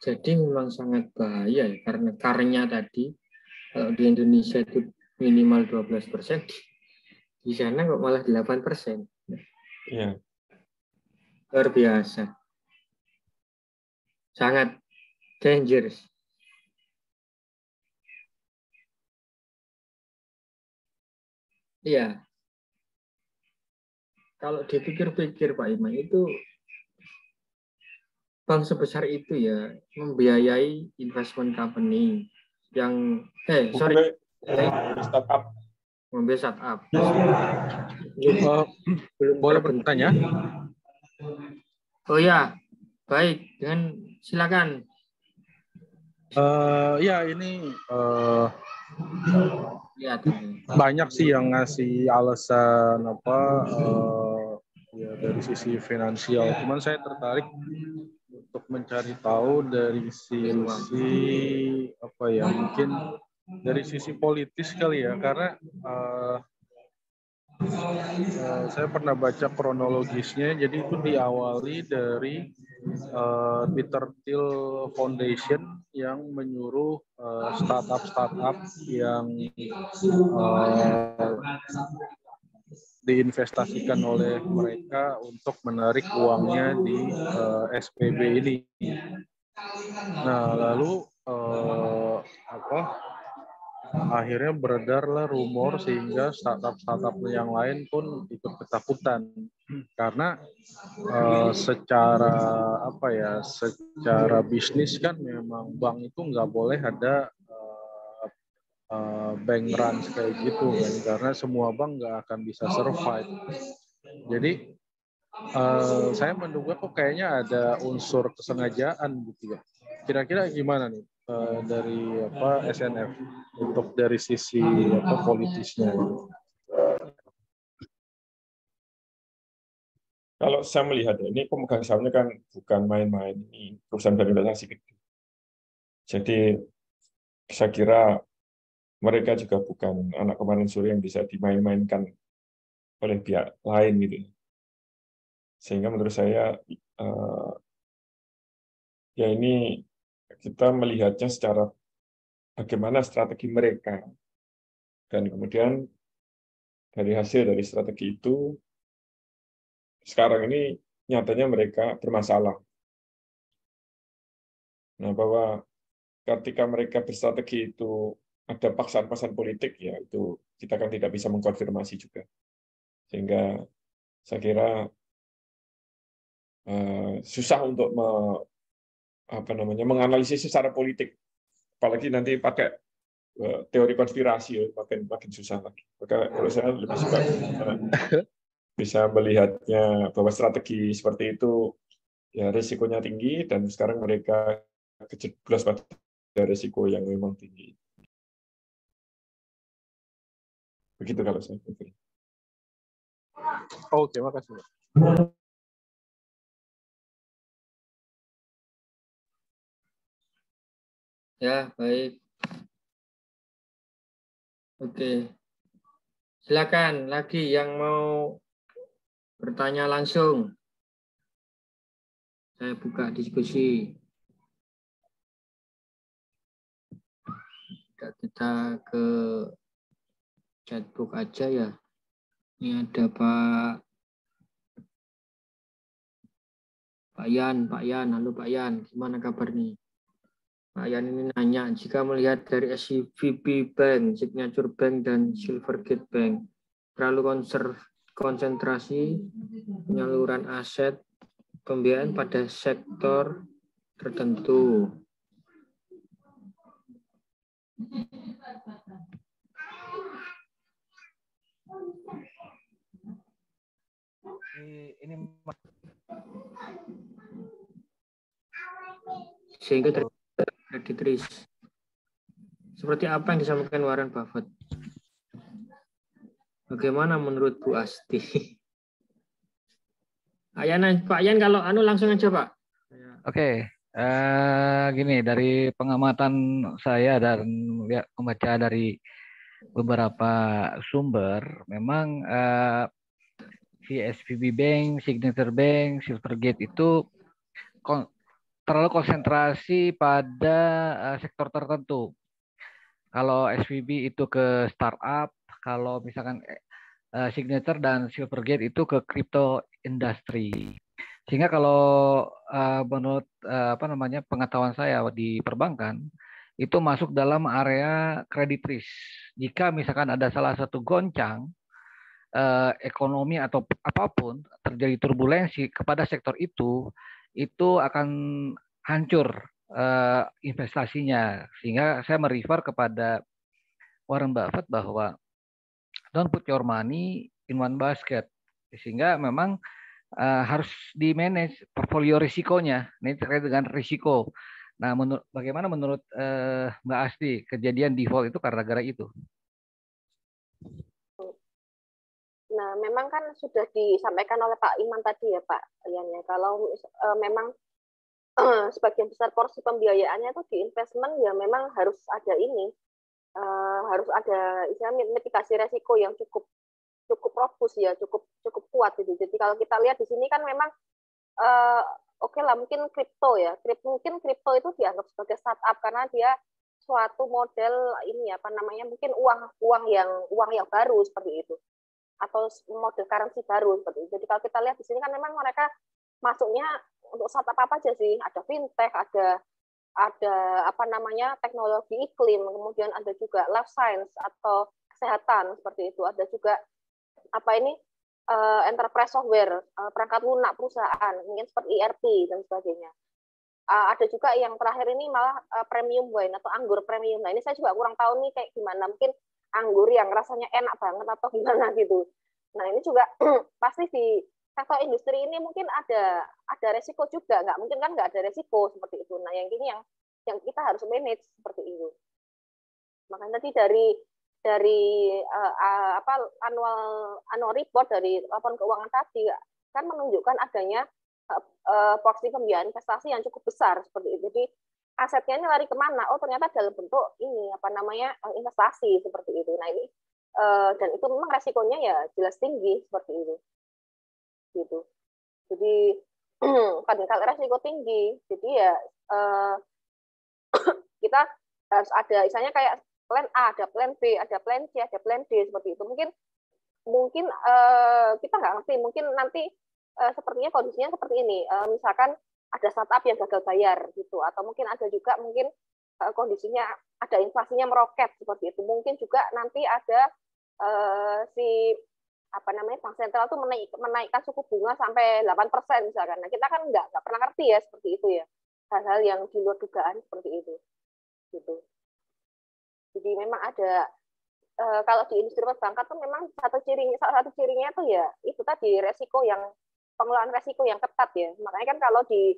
[SPEAKER 1] jadi memang sangat bahaya ya, karena CAR-nya tadi kalau di Indonesia itu minimal 12%, di sana kok malah 8%.
[SPEAKER 4] Iya.
[SPEAKER 1] Luar biasa. Sangat dangerous. Iya. Kalau dipikir-pikir Pak Iman, itu bank sebesar itu ya membiayai investment company yang
[SPEAKER 4] Startup.
[SPEAKER 1] membiayai startup.
[SPEAKER 5] Belum boleh bertanya?
[SPEAKER 1] Oh ya, baik. Dengan silakan.
[SPEAKER 5] Ya ini
[SPEAKER 1] Lihat.
[SPEAKER 5] banyak sih yang ngasih alasan ya dari sisi finansial. Cuman saya tertarik untuk mencari tahu dari sisi apa ya, mungkin dari sisi politis kali ya, karena saya pernah baca kronologisnya. Jadi itu diawali dari Peter Thiel Foundation yang menyuruh startup yang diinvestasikan oleh mereka untuk menarik uangnya di SPB ini. Nah, lalu akhirnya beredarlah rumor sehingga startup yang lain pun ikut ketakutan karena secara bisnis kan memang bank itu nggak boleh ada bank run kayak gitu kan, karena semua bank nggak akan bisa survive. Jadi saya menduga kok kayaknya ada unsur kesengajaan gitu ya. Kira-kira gimana nih dari SNF untuk dari sisi politisnya?
[SPEAKER 4] Kalau saya melihat ini pemegang sahamnya kan bukan main-main, ini perusahaan berinvestasi gede. Jadi saya kira mereka juga bukan anak kemarin sore yang bisa dimain-mainkan oleh pihak lain gitu. Sehingga menurut saya ya ini kita melihatnya secara bagaimana strategi mereka, dan kemudian dari hasil dari strategi itu sekarang ini nyatanya mereka bermasalah. Nah, bahwa ketika mereka berstrategi itu ada paksaan-paksaan politik, ya itu kita kan tidak bisa mengkonfirmasi juga. Sehingga saya kira susah untuk menganalisis secara politik, apalagi nanti pakai teori konspirasi, makin susah lagi. Maka kalau saya lebih suka bisa melihatnya bahwa strategi seperti itu ya risikonya tinggi, dan sekarang mereka kejeblos pada risiko yang memang tinggi. Begitu kalau saya pikir.
[SPEAKER 5] Oke, makasih.
[SPEAKER 1] Ya, baik. Oke. Silakan lagi yang mau bertanya langsung. Saya buka diskusi. Kita ke chatbook aja ya. Ini ada Pak Yan. Halo Pak Yan, gimana kabar nih? Pak Yan ini nanya, jika melihat dari SVB Bank, Signature Bank, dan Silvergate Bank, terlalu konsentrasi penyaluran aset pembiayaan pada sektor tertentu.
[SPEAKER 6] Ini
[SPEAKER 1] sehingga kredit risk. Seperti apa yang disampaikan Warren Buffett? Bagaimana menurut Bu Asti? Pak Yan, kalau langsung aja Pak.
[SPEAKER 6] Oke. Gini, dari pengamatan saya dan membaca dari beberapa sumber, memang si SVB Bank, Signature Bank, Silvergate itu terlalu konsentrasi pada sektor tertentu. Kalau SVB itu ke startup, kalau misalkan Signature dan Silvergate itu ke crypto industry. Sehingga kalau menurut pengetahuan saya di perbankan itu masuk dalam area credit risk. Jika misalkan ada salah satu goncang ekonomi atau apapun terjadi turbulensi kepada sektor itu akan hancur investasinya. Sehingga saya merefer kepada Warren Buffett bahwa don't put your money in one basket. Sehingga memang harus di-manage portfolio risikonya. Ini terkait dengan risiko. Nah, bagaimana menurut Mbak Asti kejadian default itu karena gara itu?
[SPEAKER 2] Nah, memang kan sudah disampaikan oleh Pak Iman tadi ya Pak Yan ya, kalau memang sebagian besar porsi pembiayaannya itu di investment ya memang harus ada ini, harus ada istilahnya mitigasi resiko yang cukup robust ya, cukup kuat gitu. Jadi kalau kita lihat di sini kan memang oke lah mungkin kripto ya, mungkin kripto itu dianggap sebagai startup karena dia suatu model ini apa namanya mungkin uang yang baru seperti itu, atau model currency baru seperti itu. Jadi kalau kita lihat di sini kan memang mereka masuknya untuk startup apa aja sih? Ada fintech, ada apa namanya teknologi iklim, kemudian ada juga life science atau kesehatan seperti itu. Ada juga apa ini enterprise software, perangkat lunak perusahaan, mungkin seperti ERP dan sebagainya. Ada juga yang terakhir ini malah premium wine atau anggur premium. Nah ini saya juga kurang tahu nih kayak gimana, mungkin anggur yang rasanya enak banget atau gimana gitu. Nah ini juga pasti di sektor industri ini mungkin ada resiko juga, nggak mungkin kan nggak ada resiko seperti itu. Nah yang ini yang kita harus manage seperti itu. Makanya tadi dari annual report dari laporan keuangan tadi kan menunjukkan adanya porsi pembiayaan investasi yang cukup besar seperti itu. Jadi asetnya ini lari kemana? Oh ternyata dalam bentuk ini apa namanya investasi seperti itu. Nah ini dan itu memang resikonya ya jelas tinggi seperti itu. Gitu. Jadi kalau resiko tinggi, jadi ya kita harus ada, misalnya kayak plan A, ada plan B, ada plan C, ada plan D seperti itu. Mungkin kita nggak ngerti, mungkin nanti sepertinya kondisinya seperti ini. Misalkan ada startup yang gagal bayar gitu, atau mungkin ada juga kondisinya ada inflasinya meroket seperti itu. Mungkin juga nanti ada si apa namanya bank sentral tuh menaikkan suku bunga sampai 8% misalkan. Nah, kita kan nggak pernah ngerti ya seperti itu ya. Hal-hal yang di luar dugaan seperti itu. Gitu. Jadi memang ada kalau di industri perbankan tuh memang salah satu cirinya tuh ya itu tadi pengelolaan resiko yang ketat ya. Makanya kan kalau di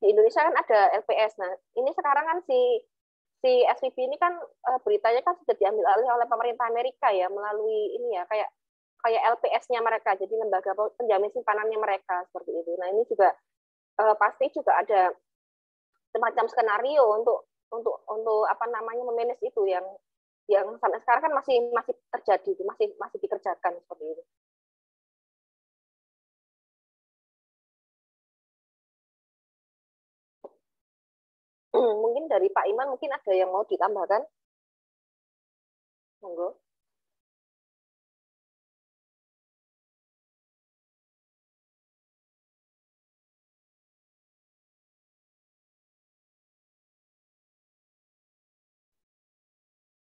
[SPEAKER 2] Indonesia kan ada LPS. Nah, ini sekarang kan si SVB ini kan beritanya kan sudah diambil alih oleh pemerintah Amerika ya melalui ini ya kayak LPS-nya mereka, jadi lembaga penjamin simpanannya mereka seperti itu. Nah ini juga pasti juga ada semacam skenario untuk apa namanya memanage itu yang sampai sekarang kan masih terjadi, masih dikerjakan seperti itu. Mungkin dari Pak Iman mungkin ada yang mau ditambahkan? Monggo.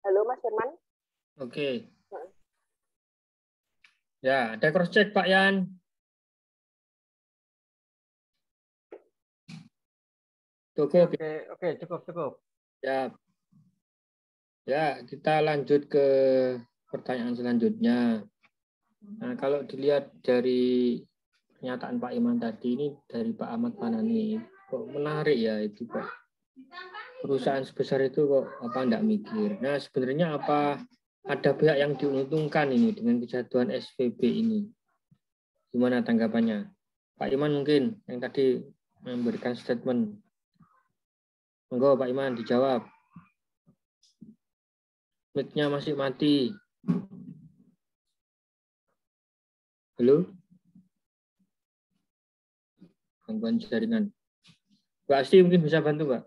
[SPEAKER 2] Halo Mas Firman.
[SPEAKER 1] Oke. Ya, ada cross check Pak Yan. Cukup.
[SPEAKER 6] Oke, cukup.
[SPEAKER 1] Ya. Ya, kita lanjut ke pertanyaan selanjutnya. Nah, kalau dilihat dari pernyataan Pak Iman tadi ini dari Pak Ahmad Fanani, kok menarik ya itu Pak. Perusahaan sebesar itu kok apa enggak mikir. Nah, sebenarnya apa ada pihak yang diuntungkan ini dengan kejatuhan SVB ini? Gimana tanggapannya? Pak Iman mungkin yang tadi memberikan statement. Monggo Pak Iman dijawab. Mic-nya masih mati. Halo? Gangguan jaringan. Mbak Asti mungkin bisa bantu, Mbak.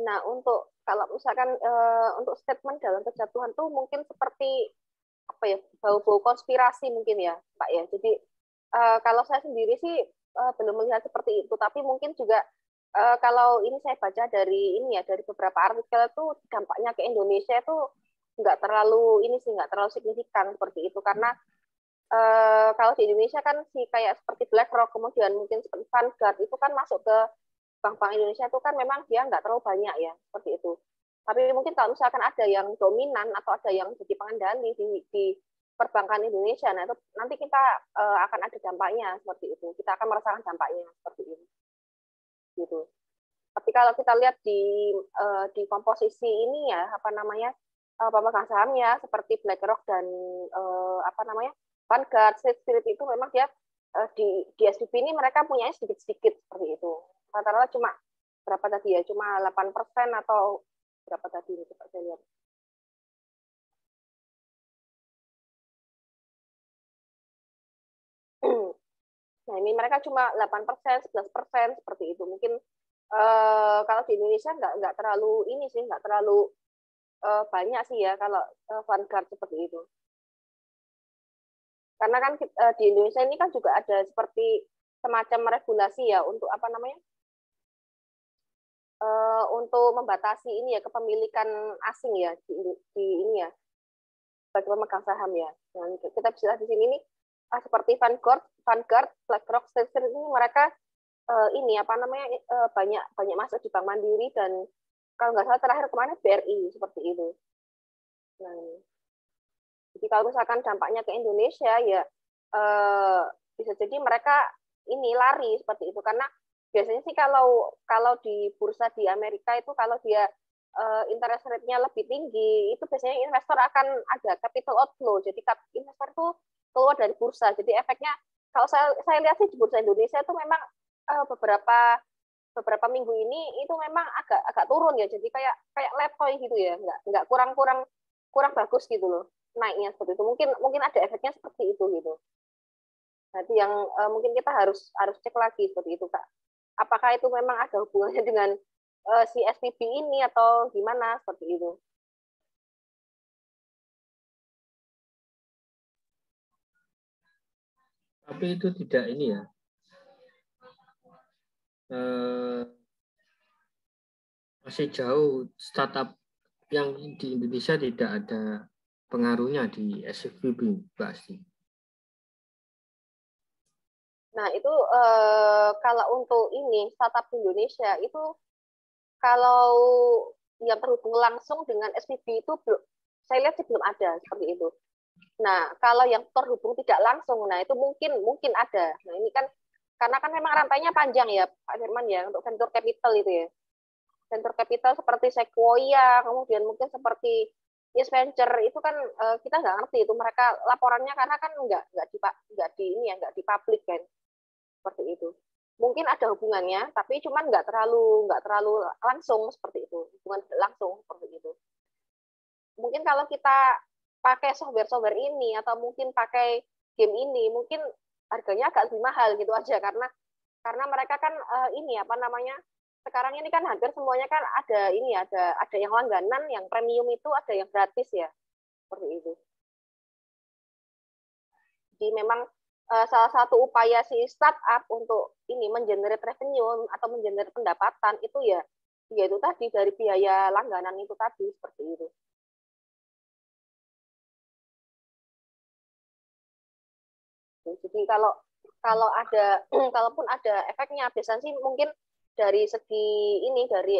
[SPEAKER 2] Nah, kalau misalkan untuk statement dalam kejatuhan tuh mungkin seperti apa ya, bau-bau konspirasi mungkin ya, Pak ya. Jadi kalau saya sendiri sih belum melihat seperti itu, tapi mungkin juga kalau ini saya baca dari ini ya, dari beberapa artikel itu dampaknya ke Indonesia itu nggak terlalu signifikan seperti itu, karena kalau di Indonesia kan kayak seperti BlackRock, kemudian mungkin seperti Vanguard itu kan masuk ke bank-bank Indonesia itu kan memang dia nggak terlalu banyak ya, seperti itu. Tapi mungkin kalau misalkan ada yang dominan atau ada yang jadi pengendali di perbankan Indonesia, nah itu nanti kita akan ada dampaknya seperti itu. Kita akan merasakan dampaknya seperti ini. Gitu. Tapi kalau kita lihat di komposisi ini ya, apa namanya, pemegang sahamnya seperti BlackRock dan Vanguard, State Street itu memang dia di SVB ini mereka punya sedikit-sedikit seperti itu. Rata-rata cuma berapa tadi ya? Cuma 8% atau berapa tadi ini coba saya lihat. Nah, ini mereka cuma 8%, 11% seperti itu. Mungkin kalau di Indonesia nggak terlalu ini sih, nggak terlalu banyak sih ya kalau Vanguard seperti itu. Karena kan di Indonesia ini kan juga ada seperti semacam regulasi ya untuk apa namanya, untuk membatasi ini ya kepemilikan asing ya di ini ya bagi pemegang saham ya. Dan kita bisa lihat di sini nih seperti Vanguard, BlackRock, State Street ini mereka ini apa namanya banyak masuk di Bank Mandiri dan kalau nggak salah terakhir kemana BRI seperti itu. Nah, jadi kalau misalkan dampaknya ke Indonesia ya bisa jadi mereka ini lari seperti itu, karena biasanya sih kalau di bursa di Amerika itu kalau dia interest rate-nya lebih tinggi itu biasanya investor akan ada capital outflow, jadi investor itu keluar dari bursa. Jadi efeknya kalau saya lihat sih di bursa Indonesia itu memang beberapa minggu ini itu memang agak turun ya, jadi kayak letoy gitu ya, nggak kurang bagus gitu loh naiknya seperti itu. Mungkin ada efeknya seperti itu gitu. Jadi yang mungkin kita harus cek lagi seperti itu, Kak. Apakah itu memang ada hubungannya dengan si SVB ini atau gimana seperti itu?
[SPEAKER 1] Tapi itu tidak ini ya. Masih jauh startup yang di Indonesia tidak ada pengaruhnya di SVB, Mbak Asti.
[SPEAKER 2] Nah, itu kalau untuk ini startup di Indonesia itu kalau yang terhubung langsung dengan SVB itu saya lihat sih belum ada seperti itu. Nah, kalau yang terhubung tidak langsung, nah itu mungkin ada. Nah, ini kan karena kan memang rantainya panjang ya, Pak Firman ya, untuk venture capital itu ya. Venture capital seperti Sequoia, kemudian mungkin seperti Yes Venture itu kan kita nggak ngerti itu mereka laporannya karena kan nggak di publik kan seperti itu. Mungkin ada hubungannya, tapi cuman nggak terlalu langsung seperti itu, hubungan langsung seperti itu. Mungkin kalau kita pakai software ini atau mungkin pakai game ini, mungkin harganya agak lebih mahal gitu aja, karena Karena mereka kan ini apa namanya, sekarang ini kan hampir semuanya kan ada ini, ada yang langganan, yang premium itu ada yang gratis ya, seperti itu. Jadi memang salah satu upaya si startup untuk ini mengenerate revenue atau mengenerate pendapatan itu ya itu tadi dari biaya langganan itu tadi, seperti itu. Jadi kalau ada kalaupun ada efeknya, biasanya sih mungkin dari segi ini, dari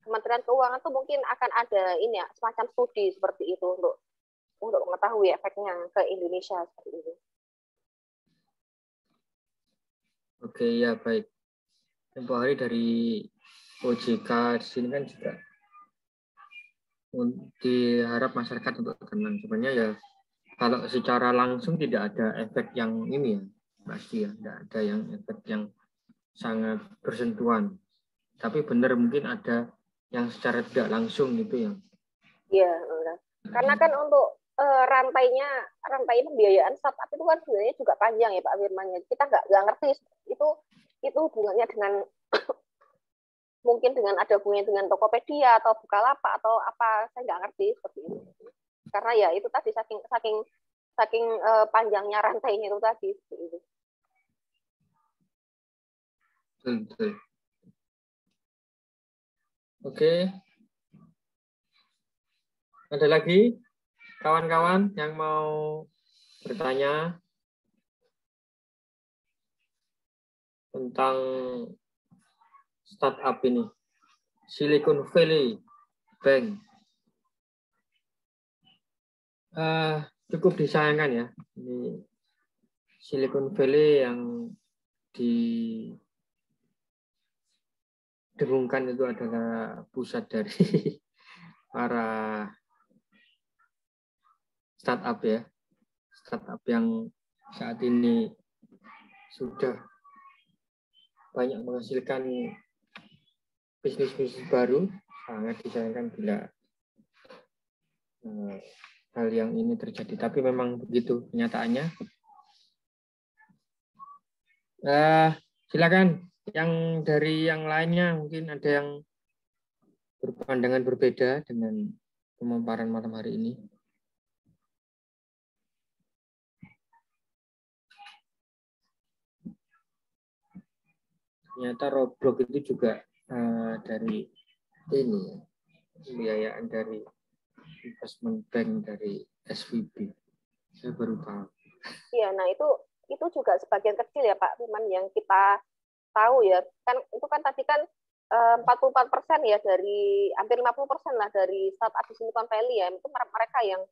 [SPEAKER 2] Kementerian Keuangan tuh mungkin akan ada ini ya, semacam studi seperti itu untuk mengetahui efeknya ke Indonesia seperti itu.
[SPEAKER 1] Oke, ya baik. Tempoh hari dari OJK di sini kan juga diharap masyarakat untuk tenang. Sebenarnya ya kalau secara langsung tidak ada efek yang ini ya, pasti ya, tidak ada yang efek yang sangat bersentuhan. Tapi benar mungkin ada yang secara tidak langsung gitu ya. Iya,
[SPEAKER 2] karena kan untuk rantai pembiayaan startup itu kan sebenarnya juga panjang ya Pak Firman. Kita nggak ngerti itu hubungannya dengan mungkin dengan ada hubungannya dengan Tokopedia atau Bukalapak atau apa, saya nggak ngerti seperti itu. Karena ya itu tadi saking panjangnya rantainya itu tadi seperti itu.
[SPEAKER 1] Betul. Oke. Ada lagi kawan-kawan yang mau bertanya tentang startup ini, Silicon Valley Bank? Cukup disayangkan ya, ini Silicon Valley yang didengungkan itu adalah pusat dari para startup ya, startup yang saat ini sudah banyak menghasilkan bisnis-bisnis baru. Sangat disayangkan bila hal yang ini terjadi, tapi memang begitu kenyataannya. Silakan yang dari yang lainnya, mungkin ada yang berpandangan berbeda dengan pemaparan malam hari ini. Ternyata Roblox itu juga dari ini pembiayaan dari investment bank dari SVB. Saya baru tahu.
[SPEAKER 2] Iya, nah itu juga sebagian kecil ya Pak Firman yang kita tahu ya. Kan itu kan tadi kan 44% ya, dari hampir 50% lah dari startup di Silicon Valley ya, itu mereka yang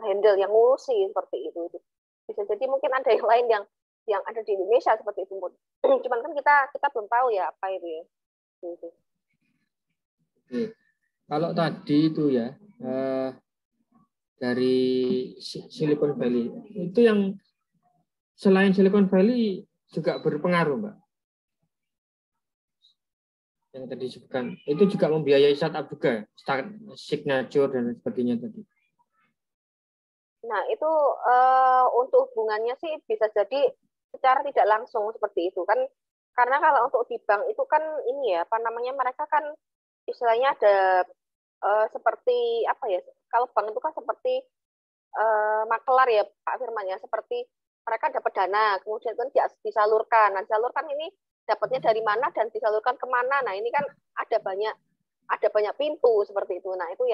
[SPEAKER 2] handle, yang ngurusi seperti itu. Bisa jadi mungkin ada yang lain yang ada di Indonesia seperti itu. Cuman kan kita belum tahu ya apa itu ya. Gitu.
[SPEAKER 1] Oke. Kalau tadi itu ya dari Silicon Valley, itu yang selain Silicon Valley juga berpengaruh, Mbak? Yang tadi disebutkan, itu juga membiayai startup juga, Signature dan sebagainya tadi.
[SPEAKER 2] Nah, itu untuk hubungannya sih bisa jadi secara tidak langsung seperti itu kan. Karena kalau untuk di bank itu kan ini ya, apa namanya, mereka kan istilahnya ada seperti apa ya, kalau bank itu kan seperti makelar ya Pak Firman ya, seperti mereka dapat dana, kemudian kan disalurkan. Nah, disalurkan ini dapatnya dari mana dan disalurkan kemana. Nah, ini kan ada banyak pintu seperti itu. Nah, itu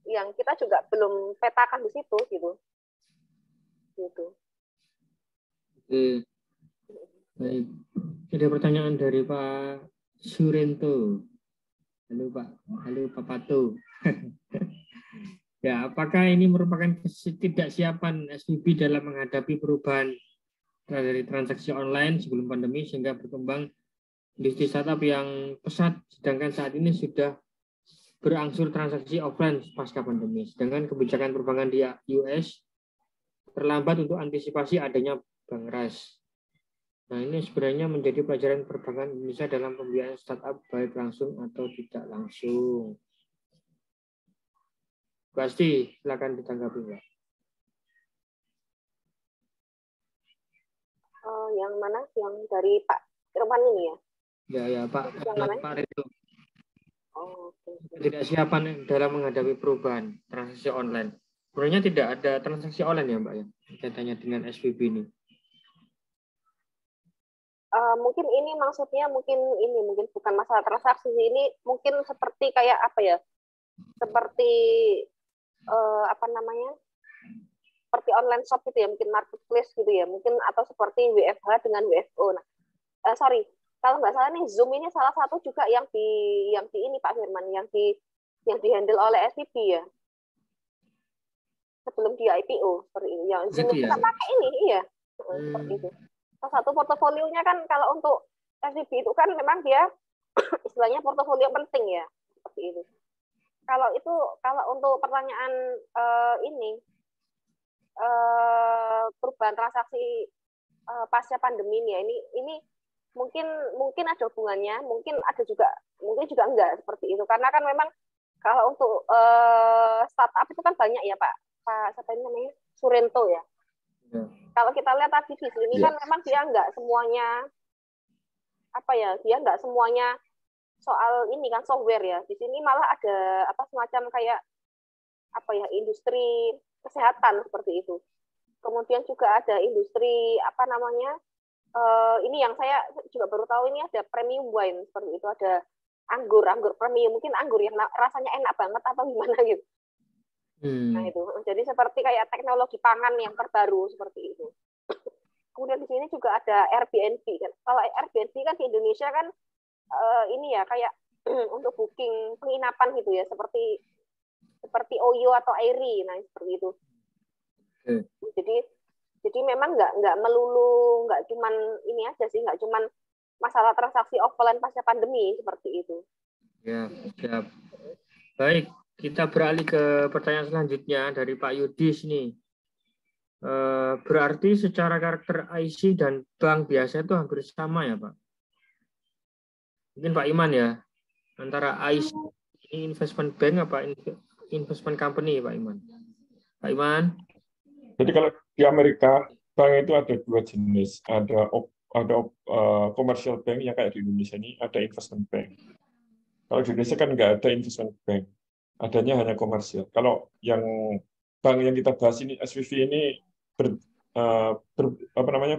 [SPEAKER 2] yang kita juga belum petakan di situ gitu.
[SPEAKER 1] Baik. Ada pertanyaan dari Pak Surento. Halo Pak Pato. Ya, apakah ini merupakan ketidaksiapan SVB dalam menghadapi perubahan dari transaksi online sebelum pandemi sehingga berkembang industri startup yang pesat, sedangkan saat ini sudah berangsur transaksi offline pasca pandemi. Sedangkan kebijakan perbankan di US terlambat untuk antisipasi adanya bank rush. Nah, ini sebenarnya menjadi pelajaran perbankan Indonesia dalam pembiayaan startup baik langsung atau tidak langsung. Pasti, silakan ditanggapi, Mbak.
[SPEAKER 2] Yang Yang mana? Yang dari Pak Irwan ini ya?
[SPEAKER 1] Ya Pak.
[SPEAKER 2] Yang mana?
[SPEAKER 1] Pak Reto.
[SPEAKER 2] Oh, okay.
[SPEAKER 1] Ketidaksiapan dalam menghadapi perubahan transaksi online. Sebenarnya tidak ada transaksi online ya Mbak ya, kaitannya dengan SVB ini.
[SPEAKER 2] Mungkin ini maksudnya mungkin bukan masalah transaksi, ini mungkin seperti kayak apa ya? Seperti apa namanya? Seperti online shop gitu ya, mungkin marketplace gitu ya, mungkin atau seperti WFH dengan WFO. Nah, sorry, kalau nggak salah nih Zoom ini salah satu juga yang di ini Pak Firman, yang di handle oleh SVB ya. Sebelum dia IPO seperti ini. Yang Zoom
[SPEAKER 1] Gitu
[SPEAKER 2] kita
[SPEAKER 1] ya?
[SPEAKER 2] pakai ini, iya. Seperti itu. Salah satu portofolionya kan kalau untuk SVB itu kan memang dia istilahnya portofolio penting ya, seperti itu. Kalau untuk pertanyaan ini perubahan transaksi pasca pandemi ini ya, ini mungkin ada hubungannya, mungkin juga enggak seperti itu, karena kan memang kalau untuk startup itu kan banyak ya Pak siapa ini namanya Surento ya. Kalau kita lihat tadi di sini kan memang dia enggak semuanya dia enggak semuanya soal ini kan software ya. Di sini malah ada semacam kayak industri kesehatan seperti itu. Kemudian juga ada industri ini yang saya juga baru tahu, ini ada premium wine seperti itu, ada anggur premium, mungkin anggur yang rasanya enak banget atau gimana gitu. Nah itu, jadi seperti kayak teknologi pangan yang terbaru seperti itu. Kemudian di sini juga ada Airbnb kan. Kalau Airbnb kan di Indonesia kan ini ya kayak untuk booking penginapan gitu ya, seperti Oyo atau Airi, nah seperti itu. Jadi memang nggak melulu, nggak cuman ini aja sih, nggak cuman masalah transaksi offline pasca pandemi seperti itu.
[SPEAKER 1] Ya, siap. Baik, kita beralih ke pertanyaan selanjutnya dari Pak Yudis nih. Berarti secara karakter IC dan bank biasa itu hampir sama ya Pak? Mungkin Pak Iman ya, antara IC ini investment bank apa investment company Pak Iman? Pak Iman?
[SPEAKER 4] Jadi kalau di Amerika bank itu ada dua jenis, ada commercial bank yang kayak di Indonesia ini, ada investment bank. Kalau di Indonesia kan nggak ada investment bank, adanya hanya komersial. Kalau yang bank yang kita bahas ini SVB ini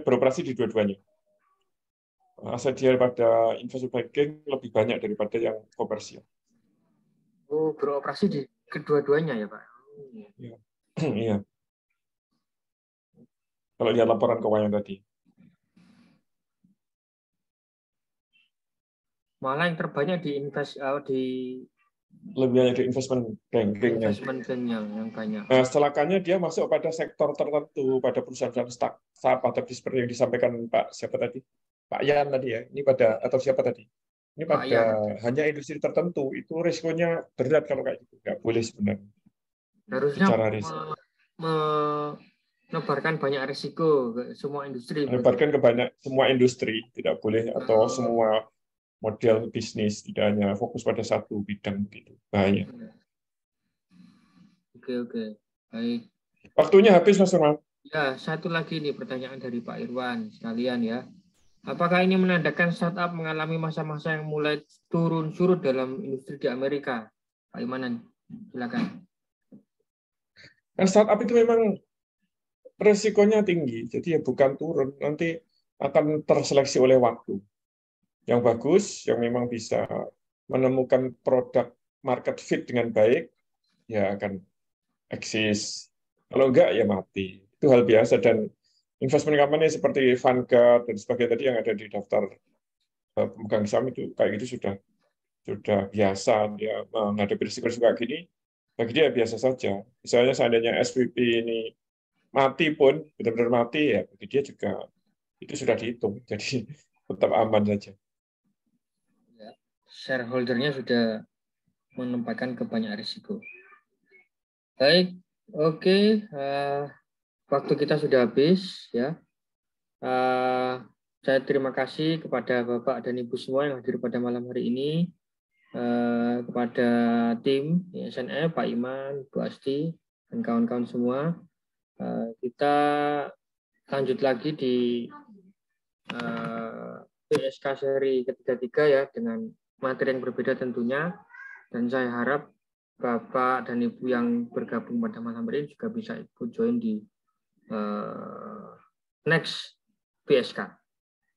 [SPEAKER 4] beroperasi di dua-duanya. Aset dia pada investment banking lebih banyak daripada yang komersial.
[SPEAKER 1] Oh, beroperasi di kedua-duanya ya Pak?
[SPEAKER 4] Iya. Kalau lihat laporan keuangan tadi.
[SPEAKER 1] Malah yang terbanyak
[SPEAKER 4] lebih banyak di investment banking-nya.
[SPEAKER 1] Investment bank-nya yang banyak.
[SPEAKER 4] Nah, celakanya dia masuk pada sektor tertentu, pada perusahaan startup, tapi seperti yang disampaikan Pak siapa tadi? Pak Yan tadi ya. Ini pada atau siapa tadi? Ini pada hanya industri tertentu, itu risikonya berat kalau kayak gitu. Nggak boleh sebenarnya.
[SPEAKER 1] Harusnya
[SPEAKER 4] secara risiko.
[SPEAKER 1] Menebarkan banyak risiko ke semua industri.
[SPEAKER 4] Menebarkan ke banyak semua industri, tidak boleh atau semua model bisnis, tidak hanya fokus pada satu bidang begitu. Bahaya.
[SPEAKER 1] Oke. Baik.
[SPEAKER 4] Waktunya habis Mas Firman.
[SPEAKER 1] Ya, satu lagi nih pertanyaan dari Pak Irwan sekalian ya. Apakah ini menandakan startup mengalami masa-masa yang mulai turun surut dalam industri di Amerika? Pak Imanan, silakan.
[SPEAKER 4] Kan startup itu memang resikonya tinggi, jadi ya bukan turun, nanti akan terseleksi oleh waktu. Yang bagus, yang memang bisa menemukan produk market fit dengan baik, ya akan eksis. Kalau enggak, ya mati. Itu hal biasa, dan investment company seperti Vanguard dan sebagainya tadi yang ada di daftar pemegang saham itu kayak gitu sudah biasa dia menghadapi risiko-risiko kayak gini. Bagi dia biasa saja. Misalnya seandainya SVB ini mati pun benar-benar mati, ya bagi dia juga itu sudah dihitung, jadi tetap aman saja.
[SPEAKER 1] Shareholder-nya sudah menempatkan ke banyak risiko. Baik, oke. Waktu kita sudah habis ya. Saya terima kasih kepada Bapak dan Ibu semua yang hadir pada malam hari ini, kepada tim SNF, Pak Iman, Bu Asti, dan kawan-kawan semua. Kita lanjut lagi di PSK seri ketiga ya, dengan materi yang berbeda tentunya, dan saya harap Bapak dan Ibu yang bergabung pada malam hari ini juga bisa ikut join di next PSK.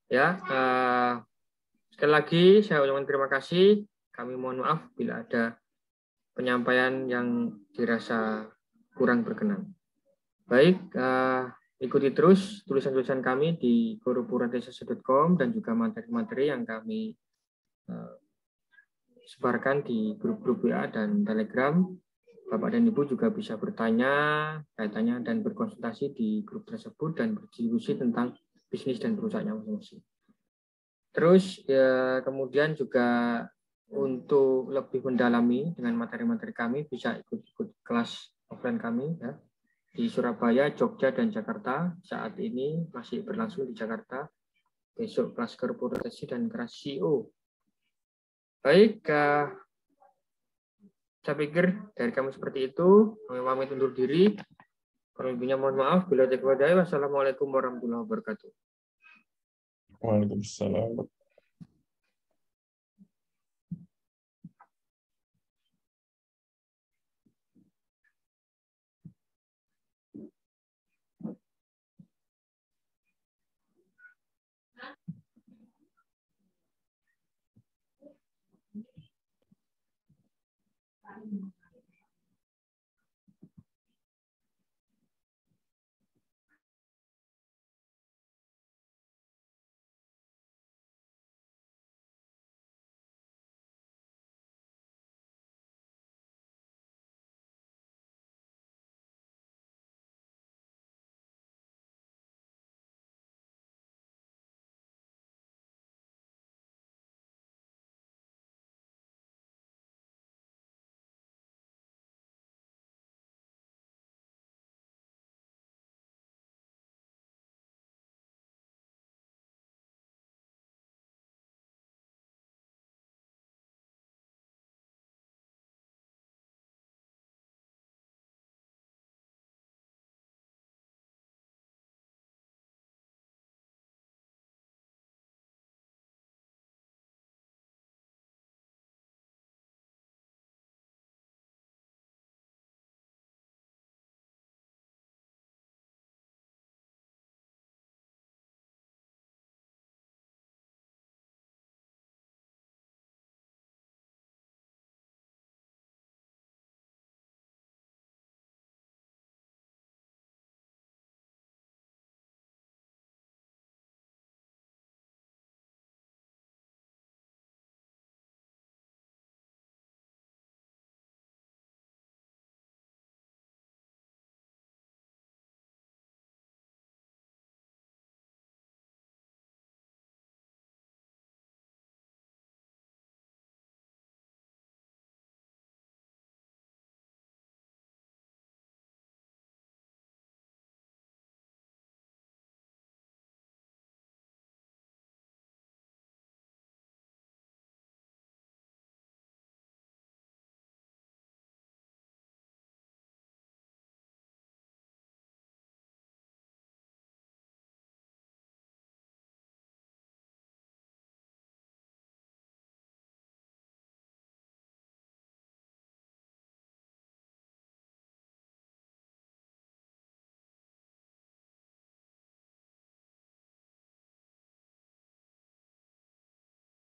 [SPEAKER 1] Ya, sekali lagi saya ucapkan terima kasih. Kami mohon maaf bila ada penyampaian yang dirasa kurang berkenan. Baik, ikuti terus tulisan-tulisan kami di guru.purwodesa.com dan juga materi-materi yang kami sebarkan di grup-grup WA dan Telegram. Bapak dan Ibu juga bisa bertanya, kaitannya dan berkonsultasi di grup tersebut dan berdiskusi tentang bisnis dan perusahaannya masing-masing. Terus ya, kemudian juga untuk lebih mendalami dengan materi-materi kami bisa ikut kelas offline kami ya, di Surabaya, Jogja, dan Jakarta. Saat ini masih berlangsung di Jakarta. Besok kelas korporasi dan kelas CEO. Baik, saya pikir dari kami seperti itu. Kami pamit undur diri. Kurang lebihnya mohon maaf. Bila tidak ada, wassalamualaikum warahmatullahi wabarakatuh.
[SPEAKER 4] Waalaikumsalam.